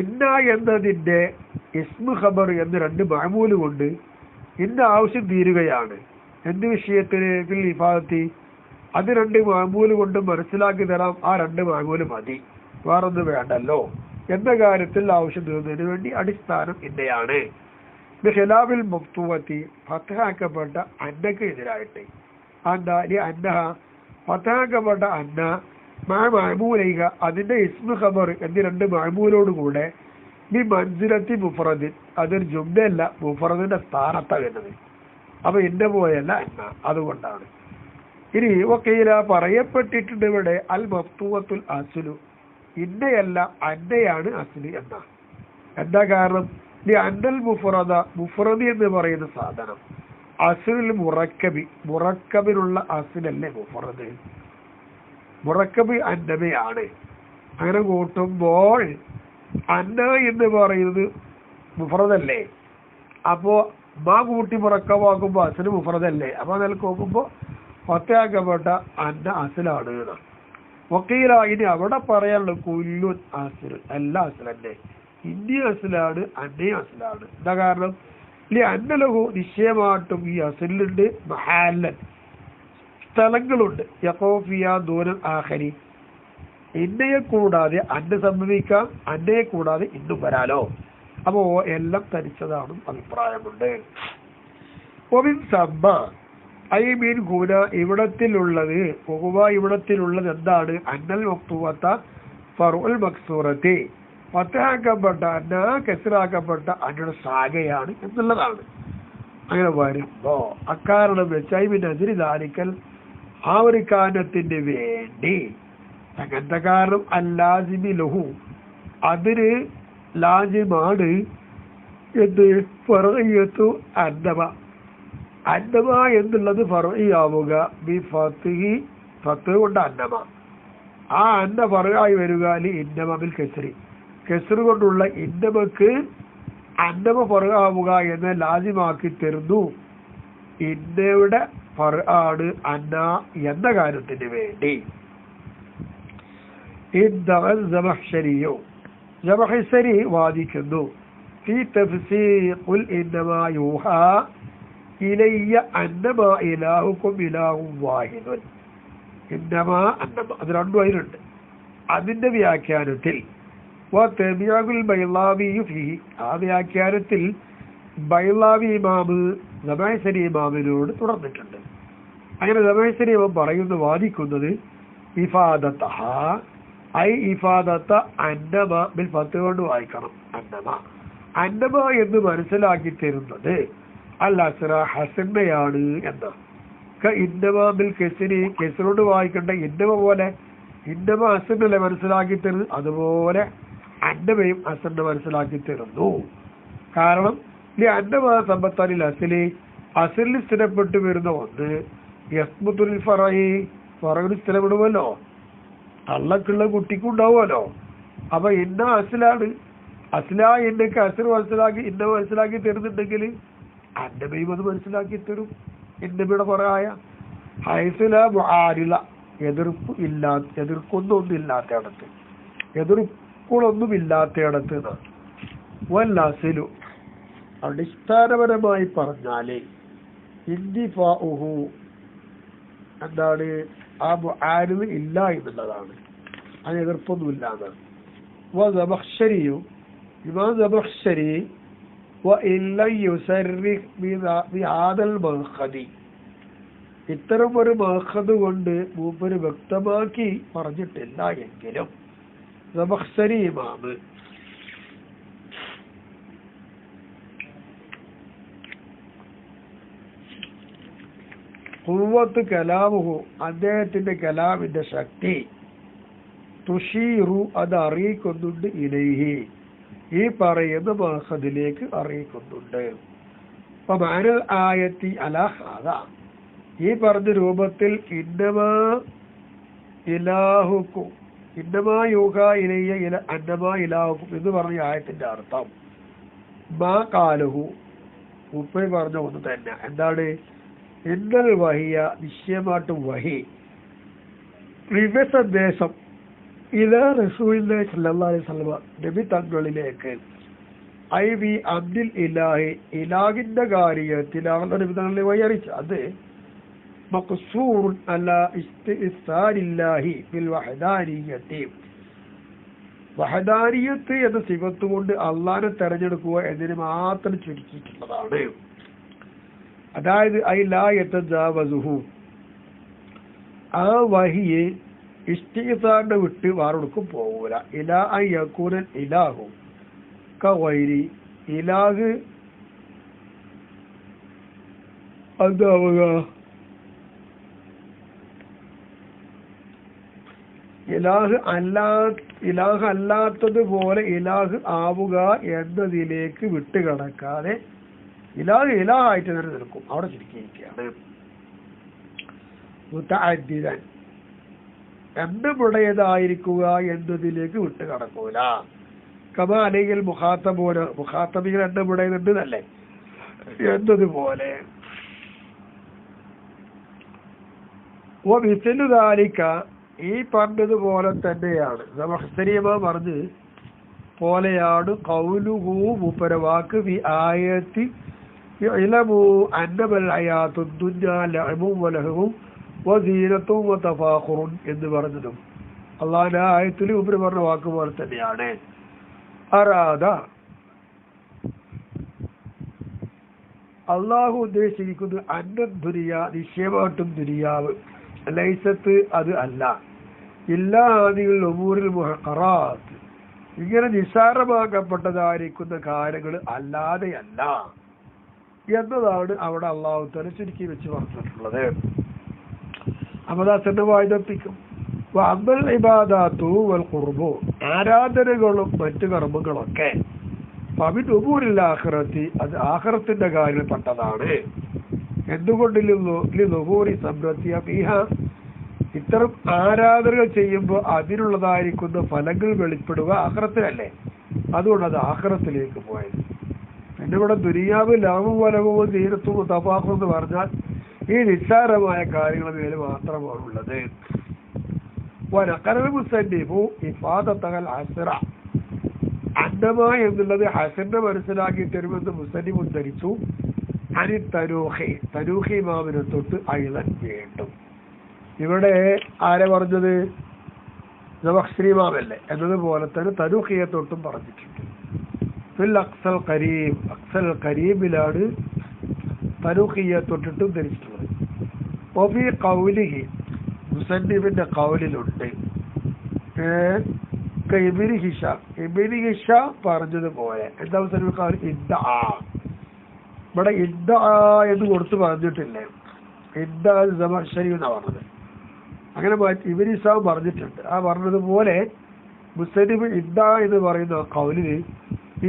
ഇന്ന എന്നതിന്റെ ഇസ്മു ഖബർ എന്ന് രണ്ട് മഅമൂല് കൊണ്ട് ഇന്ന ആവശ്യം തീരുകയാണ്. എന്ത് വിഷയത്തിന്? ഫിൽ ഇഫാദത്തി. അത് രണ്ട് മഅമൂല് കൊണ്ട് മനസ്സിലാക്കി തരാം. ആ രണ്ട് മഅമൂല് മതി, വേറൊന്നും വേണ്ടല്ലോ എന്ന കാര്യത്തിൽ ആവശ്യം തീർന്നതിന് വേണ്ടി അടിസ്ഥാനം ഇന്നയാണ്. ഖിലാഫിൽ മഫ്തൂവത്തി ഫതഹാക്കപ്പെട്ട അന്നക്ക് എതിരായിട്ട് അന്ന അന്നഹ ഫതഹാക്കപ്പെട്ട അന്ന മഅമൂലൈഹ അതിന്റെ ഇസ്മു ഖബർ എന്നീ രണ്ട് മഅമൂലോടുകൂടെ ഈ മൻസിലത്തി മുഫറദിൻ അതൊരു ജുംലയല്ല, മുഫറദിന്റെ സ്ഥാനത്താണ് വരുന്നത്. അപ്പൊ ഇന്ന പോയല്ല അന്ന, അതുകൊണ്ടാണ്. ഇനി വക്കീല പറയപ്പെട്ടിട്ടുണ്ട് ഇവിടെ അൽ മഫ്തൂവത്തുൽ അസ്ലു ഇന്നയല്ല അന്നയാണ് അസ്ലി എന്ന. എന്താ കാരണം? അന്നൽ മുഫറദ മുഫറദി എന്ന് പറയുന്ന സാധനം അസ്ലുൽ മുറക്കബി മുറക്കബിനുള്ള അസ്ലല്ലേ മുഫറദ്. മുറക്കബ് അന്നമയാണ്. അങ്ങനെ കൂട്ടുമ്പോൾ അന്ന എന്ന് പറയുന്നത് മുഫറദല്ലേ. അപ്പോ മാ കൂട്ടി മുറക്കമാക്കുമ്പോ അസ്ല് മുഫറദല്ലേ. അപ്പൊ അതിൽ നോക്കുമ്പോ ഫത്തയാക്കപ്പെട്ട അന്ന അസ്ലാണ്. വക്കീല ഇനി അവിടെ പറയാനുള്ള കുല്ലുൻ അസ്ൽ എല്ലാ അസ്ലന്നെ ഇന്ത്യ അസ്ലാണ് അന്നേ അസ്ലാണ്. എന്താ കാരണം? അന്നലഹു നിശ്ചയമായിട്ടും ഈ അസ്ലുണ്ട് മഹാലൻ സ്ഥലങ്ങളുണ്ട് യഖോഫിയ ദൂരൻ ആഖരി ഇന്നയെ കൂടാതെ അന്ന സംഭവിക്കാം, അന്നയെ കൂടാതെ ഇന്നും വരാലോ. അപ്പോ എല്ലാം തരിച്ചതാണെന്നും അഭിപ്രായമുണ്ട്. ഒമിൻ സമ്മ ഐ മീൻ ഗുന ഇവിടത്തിലുള്ളത് ഇവിടത്തിലുള്ളത് എന്താണ്? അന്നൽ മക്തൂവത്ത ഫർഉൽ മക്സൂറത്തി ഫതഹാക്കപ്പെട്ട അന്ന കെസറാക്കപ്പെട്ട അന്നയുടെ ശാഖയാണ് എന്നുള്ളതാണ്. അങ്ങനെ വരുമ്പോ അക്കാരണം വെച്ച് ഐ മീൻ അതിരി ദാലിക്കൽ ആ ഒരു കാരണത്തിന് വേണ്ടി അങ്ങനത്തെ കാരണം അല്ലാസിമി ലഹു അതിന് ലാജിമാണ് എന്ത്? ഫർഇയത്തു അന്നമ അന്നമ എന്നുള്ളത് ഫർഇയാവുക ബി ഫത്ഹി ഫത്ഹ് കൊണ്ട് അന്നമ. ആ അന്ന ഫർആയി വരിക ഇന്നമ ബിൽ കസ്രി കസ്ർ കൊണ്ടുള്ള ഇന്നമക്ക് അന്നമ ഫർആവുക എന്ന് ലാസിമാക്കി തരുന്നു. ഇന്നയുടെ ഫർആണ് അന്ന എന്ന കാര്യത്തിന് വേണ്ടി. ജമഹ്ശരി വാദിക്കുന്നു ഫീ തഫ്സീഖുൽ ഇന്നമാ യൂഹാ ഇലയ്യ അന്നമാ ഇലാഹുക്കും ഇലാഹും വാഹിദുൻ. ഇന്നമാ അന്നമ അത് രണ്ടും അതിലുണ്ട്. അതിന്റെ വ്യാഖ്യാനത്തിൽ ആ വ്യാഖ്യാനത്തിൽ ബൈലാവി ഇമാമ് ജമഹ്ശരി ഇമാമിനോട് തുടർന്നിട്ടുണ്ട്. അങ്ങനെ ജമഹ്ശരി ഇമാം പറയുന്നു വാദിക്കുന്നത് ഇഫാദത്തഹ ഐ ഇഫാദത്ത അന്നമ ബിൽ ഫത്ത് കൊണ്ട് വായിക്കണം. അന്നമ എന്ന് മനസ്സിലാക്കി തരുന്നത് അൽ അസ്ര ഹസന്നയാണ് എന്ന. ഇന്നമ ബിൽ കെസിരി കെസിനോട് വായിക്കേണ്ട ഇന്നമ പോലെ ഇന്നമ ഹസന്നല്ലേ മനസ്സിലാക്കി തരുന്നത്, അതുപോലെ അന്നമയും ഹസന്നെ മനസ്സിലാക്കി തരുന്നു. കാരണം ഈ അന്നമ സമ്പത്താനിൽ അസിലി അസിലിൽ സ്ഥിരപ്പെട്ടു വരുന്ന ഒന്ന് യസ്മുത്തുൽ ഫറഹി ഫറഹിന് സ്ഥിരപ്പെടുമല്ലോ, അള്ളക്കുള്ള കുട്ടിക്കും ഉണ്ടാവുമല്ലോ. അപ്പൊ ഇന്ന അസിലാണ്, അസിലാ എന്നൊക്കെ അസിൽ മനസ്സിലാക്കി ഇന്ന മനസ്സിലാക്കി തരുന്നുണ്ടെങ്കിൽ അന്നമയും അത് മനസ്സിലാക്കി തരും. ഇന്നമയുടെ പറയായ ഹൈസില മുആരില എതിർപ്പ് എതിർക്കൊന്നും ഇല്ലാത്തയിടത്ത്, എതിർപ്പുകളൊന്നും ഇല്ലാത്തയിടത്ത് വല്ലസിലു അടിസ്ഥാനപരമായി പറഞ്ഞാല് ഇന്തിഫാഉഹു എന്താണ്, ആ മുആരിൽ ഇല്ല എന്നുള്ളതാണ്, അതിന് എതിർപ്പൊന്നുമില്ല എന്നാണ്. വസബഖ്ശരിയും ഇമാം സബഖ്ശരി ഇത്തരം ഒരു മഖദ് കൊണ്ട് മൂപ്പര് വ്യക്തമാക്കി പറഞ്ഞിട്ടില്ല എങ്കിലും സബഖ്ശരി ഇമാമ് ഖുവ്വത്ത് കലാമുഹു അദ്ദേഹത്തിന്റെ കലാമിന്റെ ശക്തി തുഷീറു അത് അറിയിക്കുന്നുണ്ട് ഇലൈഹി ഈ പറയുന്ന മഖദിലേക്ക് അറിയിക്കുന്നുണ്ട്. അപ്പൊ മാനൽ ആയത്തി അലാഹാദ ഈ പറഞ്ഞ രൂപത്തിൽ ഇന്നമാ ഇലാഹുക്കും ഇന്നമാ യൂഹ ഇലയ്യ ഇല അന്നമാ ഇലാഹുക്കും എന്ന് പറഞ്ഞ ആയത്തിന്റെ അർത്ഥം മാ കാലുഹു ഉപ്പൈ പറഞ്ഞ ഒന്ന് തന്നെ. എന്താണ്? ഇന്നൽ വഹിയ നിശ്ചയമായിട്ടും വഹി ദിവ്യ സന്ദേശം ഇലാ റസൂലുള്ളാഹി സ്വല്ലല്ലാഹു അലൈഹി വസല്ലം നബി തങ്ങളിലേക്ക് ഐ വി അബ്ദുൽ ഇലാഹി ഇലാഹിന്റെ കാര്യത്തിലാണ് നബി തങ്ങളെ വഴി അറിയിച്ചത്. അത് മഖ്സൂർ അലാ ഇസ്തിസാരില്ലാഹി ബിൽ വഹദാനിയത്തി വഹദാനിയത്ത് എന്ന സിഫത്ത് കൊണ്ട് അള്ളാഹിനെ തെരഞ്ഞെടുക്കുക എന്നതിന് മാത്രം ചുരുക്കിയിട്ടുള്ളതാണ്. അതായത് ഐ ലാ യതജാവസുഹു ആ വഹിയെ ഇസ്തിസാറിനെ വിട്ട് വേറൊടുക്കും പോകൂല. ഇലാ ഐ യകൂനൽ ഇലാഹു കഗൈരി ഇലാഹ് അതാവുക ഇലാഹ് അല്ലാത്തതുപോലെ ഇലാഹ് ആവുക എന്നതിലേക്ക് വിട്ടുകിടക്കാതെ ഇലാഹായിട്ട് തന്നെ നിൽക്കും. അവിടെ ചുരുക്കിയിരിക്കുകയാണ്. മുതഅദ്ദിദൻ എണ്ണമുടയതായിരിക്കുക എന്നതിലേക്ക് വിട്ടുകിടക്കൂല. കമാ അല്ലെങ്കിൽ മുഖാത്തബികൾ എണ്ണമുടയുന്നുണ്ട് എന്നല്ലേ എന്നതുപോലെ മിസ്ലുദാലിക ഈ പറഞ്ഞതുപോലെ തന്നെയാണ് സബഖ്ശരിയമാ പറഞ്ഞ് പോലെയാണ് ഖൗലുഹു മുപ്പരവാക്ക് ഫി ആയത്തി ഇലമു അന്നമൽ ഹയാത്തുദ് ദുനിയ ലഅബും വലഹവും വസീനത്തും വതഫാഖുറുൻ എന്ന് പറഞ്ഞതും അള്ളാഹുവിന്റെ ആയത്തിൽ മുപ്പര് പറഞ്ഞ വാക്ക് പോലെ തന്നെയാണ്. അറാദ അള്ളാഹു ഉദ്ദേശിക്കുന്നത് അന്ന ദുനിയ നിശ്ചയമായിട്ടും ദുനിയാവ് ലൈസത്ത് അത് അല്ല ഇല്ലാ ഹാദിഹിൽ ഉമൂറിൽ മുഹഖറാത്ത് ഇങ്ങനെ നിസ്സാരമാക്കപ്പെട്ടതായിരിക്കുന്ന കാര്യങ്ങൾ അല്ലാതെയല്ല എന്നതാണ് അവിടെ അള്ളാഹു തആല ചുരുക്കി വെച്ച് പറഞ്ഞിട്ടുള്ളത്. അമദാസന്റെ വായ്തപ്പിക്കും അമൽ ഇബാദാത്തു വൽ ഖുർബു ആരാധനകളും മറ്റു കർമ്മങ്ങളൊക്കെ ഫമിൻ ഉമൂരിൽ ആഖിറത്തി അത് ആഖിറത്തിന്റെ കാര്യപ്പെട്ടതാണ്. എന്തുകൊണ്ട് ലിദുഹൂരി സംരത്തിയ ഫീഹ ഇത്തരം ആരാധനകൾ ചെയ്യുമ്പോൾ അതിനുള്ളതായിരിക്കുന്ന ഫലങ്ങൾ വെളിപ്പെടുക ആഖിറത്തിലല്ലേ, അതുകൊണ്ട് അത് ആഖിറത്തിലേക്ക് പോയത്. പിന്നെ ഇവിടെ ദുനിയാവ് ലാഭവും വലവും തീരത്തും തഫാഖും എന്ന് പറഞ്ഞാൽ ഈ നിസ്സാരമായ കാര്യങ്ങളുടെ മേലെ മാത്രമാണുള്ളത്. വനഖറൽ മുസന്നിഫു ഇഫാദത്തൽ ഹസ്റ അന്നമ എന്നുള്ളത് ഹസനെ മനസ്സിലാക്കി തരുമെന്ന് മുസന്നിഫ് ഉദ്ധരിച്ചു. അനി തനൂഖി ഇമാമിനെ തൊട്ട് അയിലൻ വീണ്ടും ഇവിടെ ആരെ പറഞ്ഞത്? സബഖ്ശരി ഇമാമല്ലേ എന്നതുപോലെ തന്നെ തനൂഖിയെ തൊട്ടും പറഞ്ഞിട്ടുണ്ട്. ഫിൽ അക്സൽ കരീം അക്സൽ കരീമിലാണ് തനൂഖിയെ തൊട്ടിട്ടും ധരിച്ചിട്ടുള്ളത്. ഒഫി ഖൗലിഹി മുസന്നിഫിന്റെ ഖൗലിലുണ്ട് ഇബ്നു ഹിഷാം പറഞ്ഞതുപോലെ എന്താ ഇവിടെ എന്ന് കൊടുത്ത് പറഞ്ഞിട്ടില്ലേ, ശരി എന്നാ പറഞ്ഞത്. അങ്ങനെ ഇബ്നു ഹിഷാം പറഞ്ഞിട്ടുണ്ട്. ആ പറഞ്ഞതുപോലെ മുസ്തനിഫ് എന്ന് പറയുന്ന കൗലിന്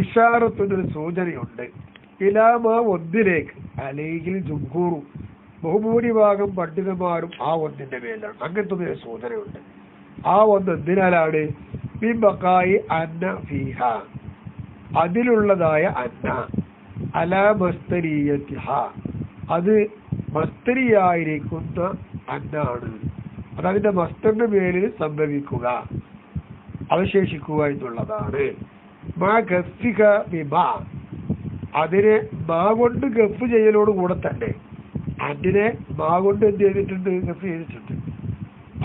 ഇഷാറത്തിനൊരു സൂചനയുണ്ട്. ഇലാമ ഒന്നിലേക്ക് അല്ലെങ്കിൽ ജുംഹൂറും ബഹുഭൂരിഭാഗം പണ്ഡിതന്മാരും ആ ഒന്നിന്റെ മേലാണ്. അങ്ങനത്തെ ഒരു സൂചനയുണ്ട്. ആ ഒന്ന് എന്തിനാലാണ്? ബിബഖായി അന്ന ഫീഹ, അതിലുള്ളതായ അന്ന അലാ മസ്തരിയത്തിഹ, അത് മസ്തരിയായിരിക്കുന്ന അന്നാണ്. അതതിന്റെ മസ്തറിന്റെ മേലിൽ സംഭവിക്കുക, അവശേഷിക്കുക എന്നുള്ളതാണ്. മാ ഗഫിക ബിമാ, അതിനെ മാ കൊണ്ട് ഗഫ് ചെയ്യലോട് കൂടെ തന്നെ അന്നിനെ മാ കൊണ്ട് എന്ത് ചെയ്തിട്ടുണ്ട്? ഗഫ് ചെയ്തിട്ടുണ്ട്.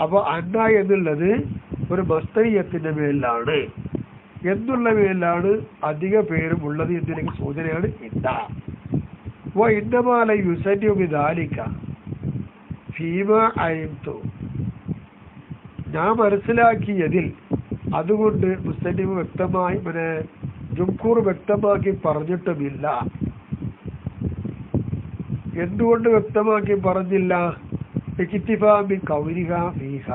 അപ്പൊ അന്ന എന്നുള്ളത് ഒരു മസ്തരിയത്തിന്റെ മേലിലാണ് എന്നുള്ള മേലിലാണ് അധിക പേരും ഉള്ളത് എന്നതിലേക്ക് സൂചനയാണ് ഇന്നമാല യുസന്യുദാലിക്ക ഫീമ അയിംതു, ഞാൻ മനസ്സിലാക്കിയതിൽ അതുകൊണ്ട് മുസ്തനിഫ് വ്യക്തമായി ജുംഹൂർ വ്യക്തമാക്കി പറഞ്ഞിട്ടുമില്ല. എന്തുകൊണ്ട് വ്യക്തമാക്കി പറഞ്ഞില്ല? ഇക്തിഫാബി കൗരിഹ ഫീഹ,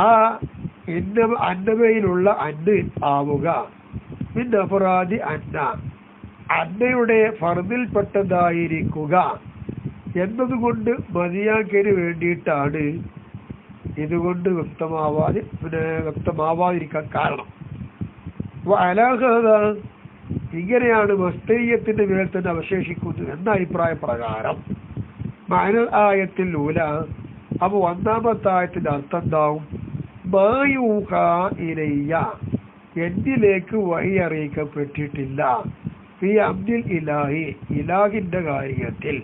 ആ അന്നമയിലുള്ള അന്ന് ആവുക അഫറാദി അന്ന, അന്നയുടെ ഫർദിൽപ്പെട്ടതായിരിക്കുക എന്നതുകൊണ്ട് മതിയാക്കിയതിന് വേണ്ടിയിട്ടാണ് ഇതുകൊണ്ട് വ്യക്തമാവാതിരിക്കാൻ കാരണം. അലാഹത, ഇങ്ങനെയാണ് മസ്തരിയത്തിന്റെ മേൽ തന്നെ അവശേഷിക്കുന്നത് എന്ന അഭിപ്രായ പ്രകാരം മഅനൽ ആയത്തിൽ ഊല, അപ്പൊ ഒന്നാമത്തെ ആയത്തിന്റെ അർത്ഥം എന്താവും? മായൂഹ ഇലയ്യ, എന്നിലേക്ക് വഴി അറിയിക്കപ്പെട്ടിട്ടില്ല. ഈ അബ്ദിൽ ഇലാഹി, ഇലാഹിന്റെ കാര്യത്തിൽ,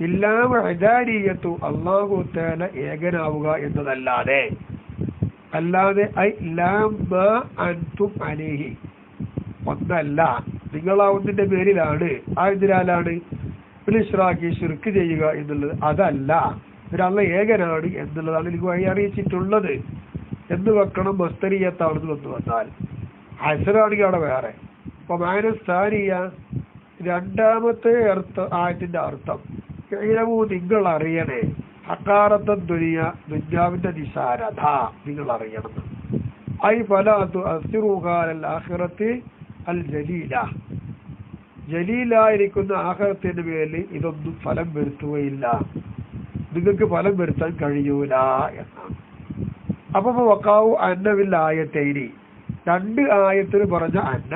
ഇല്ലാമഅദാരിയത്തു, അല്ലാഹു തആല ഏകനാവുക എന്നതല്ലാതെ, അല്ലാതെ ഐ ലാമ അൻതും അലൈഹി, ഒന്നല്ല നിങ്ങളാ ഒന്നിന്റെ പേരിലാണ്. ആ ഇതിനാലാണ് ഇശ്റാഖി ശിർക്ക് ചെയ്യുക എന്നുള്ളത്, അതല്ല. അല്ല ഏകനാണ് എന്നുള്ളതാണ് എനിക്ക് വഴി അറിയിച്ചിട്ടുള്ളത് എന്ന് വെക്കണം. മസ്തരിയത്താണെന്ന് വന്നു വന്നാൽ ഹസനാണെങ്കിൽ അവിടെ വേറെ. അപ്പൊ മാനസ്ഥാനിയ രണ്ടാമത്തെ ആയത്തിന്റെ അർത്ഥം നിങ്ങൾ അറിയണേ, ഹക്കാറത്ത ദുനിയാവിന്റെ നിസാരത നിങ്ങൾ അറിയണം. ഐ ഫലാത്തു അസ്റുഹാൽ ആഖിറത്തി അൽ ജലീല, ജലീലായിരിക്കുന്ന ആഖിറത്തിന്റെ മേലിൽ ഇതൊന്നും ഫലം വരുത്തുകയില്ല, നിങ്ങൾക്ക് ഫലം വരുത്താൻ കഴിയൂല എന്നാണ്. അപ്പൊ വക്കാവു അന്നവിൽ ആയത്തേരി, രണ്ട് ആയത്തിന് പറഞ്ഞ അന്ന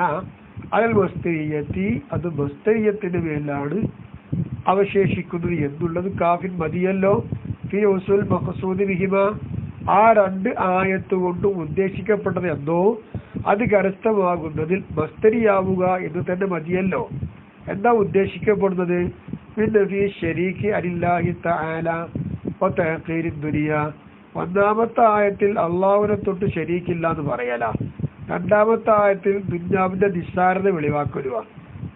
അൽ മസ്തരിയത്തി, അത് മസ്തരിയത്തിന്റെ മേലാണ് അവശേഷിക്കുന്നത് എന്നുള്ളത് കാഫിൻ മതിയല്ലോ. ഫി ഉസുൽ മഖ്സൂദി ബിഹിമ, ആ രണ്ട് ആയത്ത് കൊണ്ടും ഉദ്ദേശിക്കപ്പെട്ടത് എന്തോ അത് കരസ്ഥമാകുന്നതിൽ മസ്തരിയാവുക എന്ന് തന്നെ മതിയല്ലോ. എന്താ ഉദ്ദേശിക്കപ്പെടുന്നത്? പിന്നെ ഫി ശരീക്ക് അലില്ലാഹി തആല വ തഹഖീരി ദുനിയ, ഒന്നാമത്തെ ആയത്തിൽ അള്ളാഹുവിനെ തൊട്ട് ശരീക്കില്ല എന്ന് പറയല, രണ്ടാമത്തെ ആയത്തിൽ ദുന്യാവിന്റെ നിസ്സാരത വെളിവാക്കുക.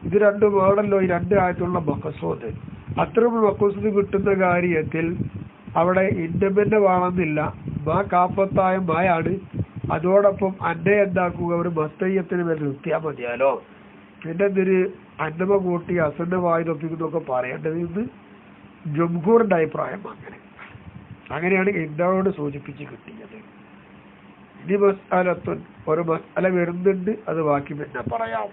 ഇത് രണ്ടുമാണല്ലോ ഈ രണ്ട് ആയത്തുള്ള മഖ്സൂദ്. അത്തരം മഖ്സൂദ് കിട്ടുന്ന കാര്യത്തിൽ അവിടെ ഇന്നമെന്നെ വേണമെന്നില്ല, മാ കാപ്പത്തായ മായാണ്. അതോടൊപ്പം അന്നെ എന്താക്കുക, ഒരു മസ്തയ്യത്തിന് മേൽ നിർത്തിയാൽ മതിയാലോ. പിന്നെ എന്തൊരു അന്നമ കൂട്ടി അസന്ന വായി തൊപ്പിക്കുന്നൊക്കെ പറയേണ്ടത് എന്ന് ജംഹൂറിന്റെ അഭിപ്രായം. അങ്ങനെയാണ് എന്നോട് സൂചിപ്പിച്ച് കിട്ടിയത്. ഇനി മസ്അലത്തുൻ, ഒരു മസ്അല വരുന്നുണ്ട്, അത് ബാക്കി പിന്നെ പറയാം.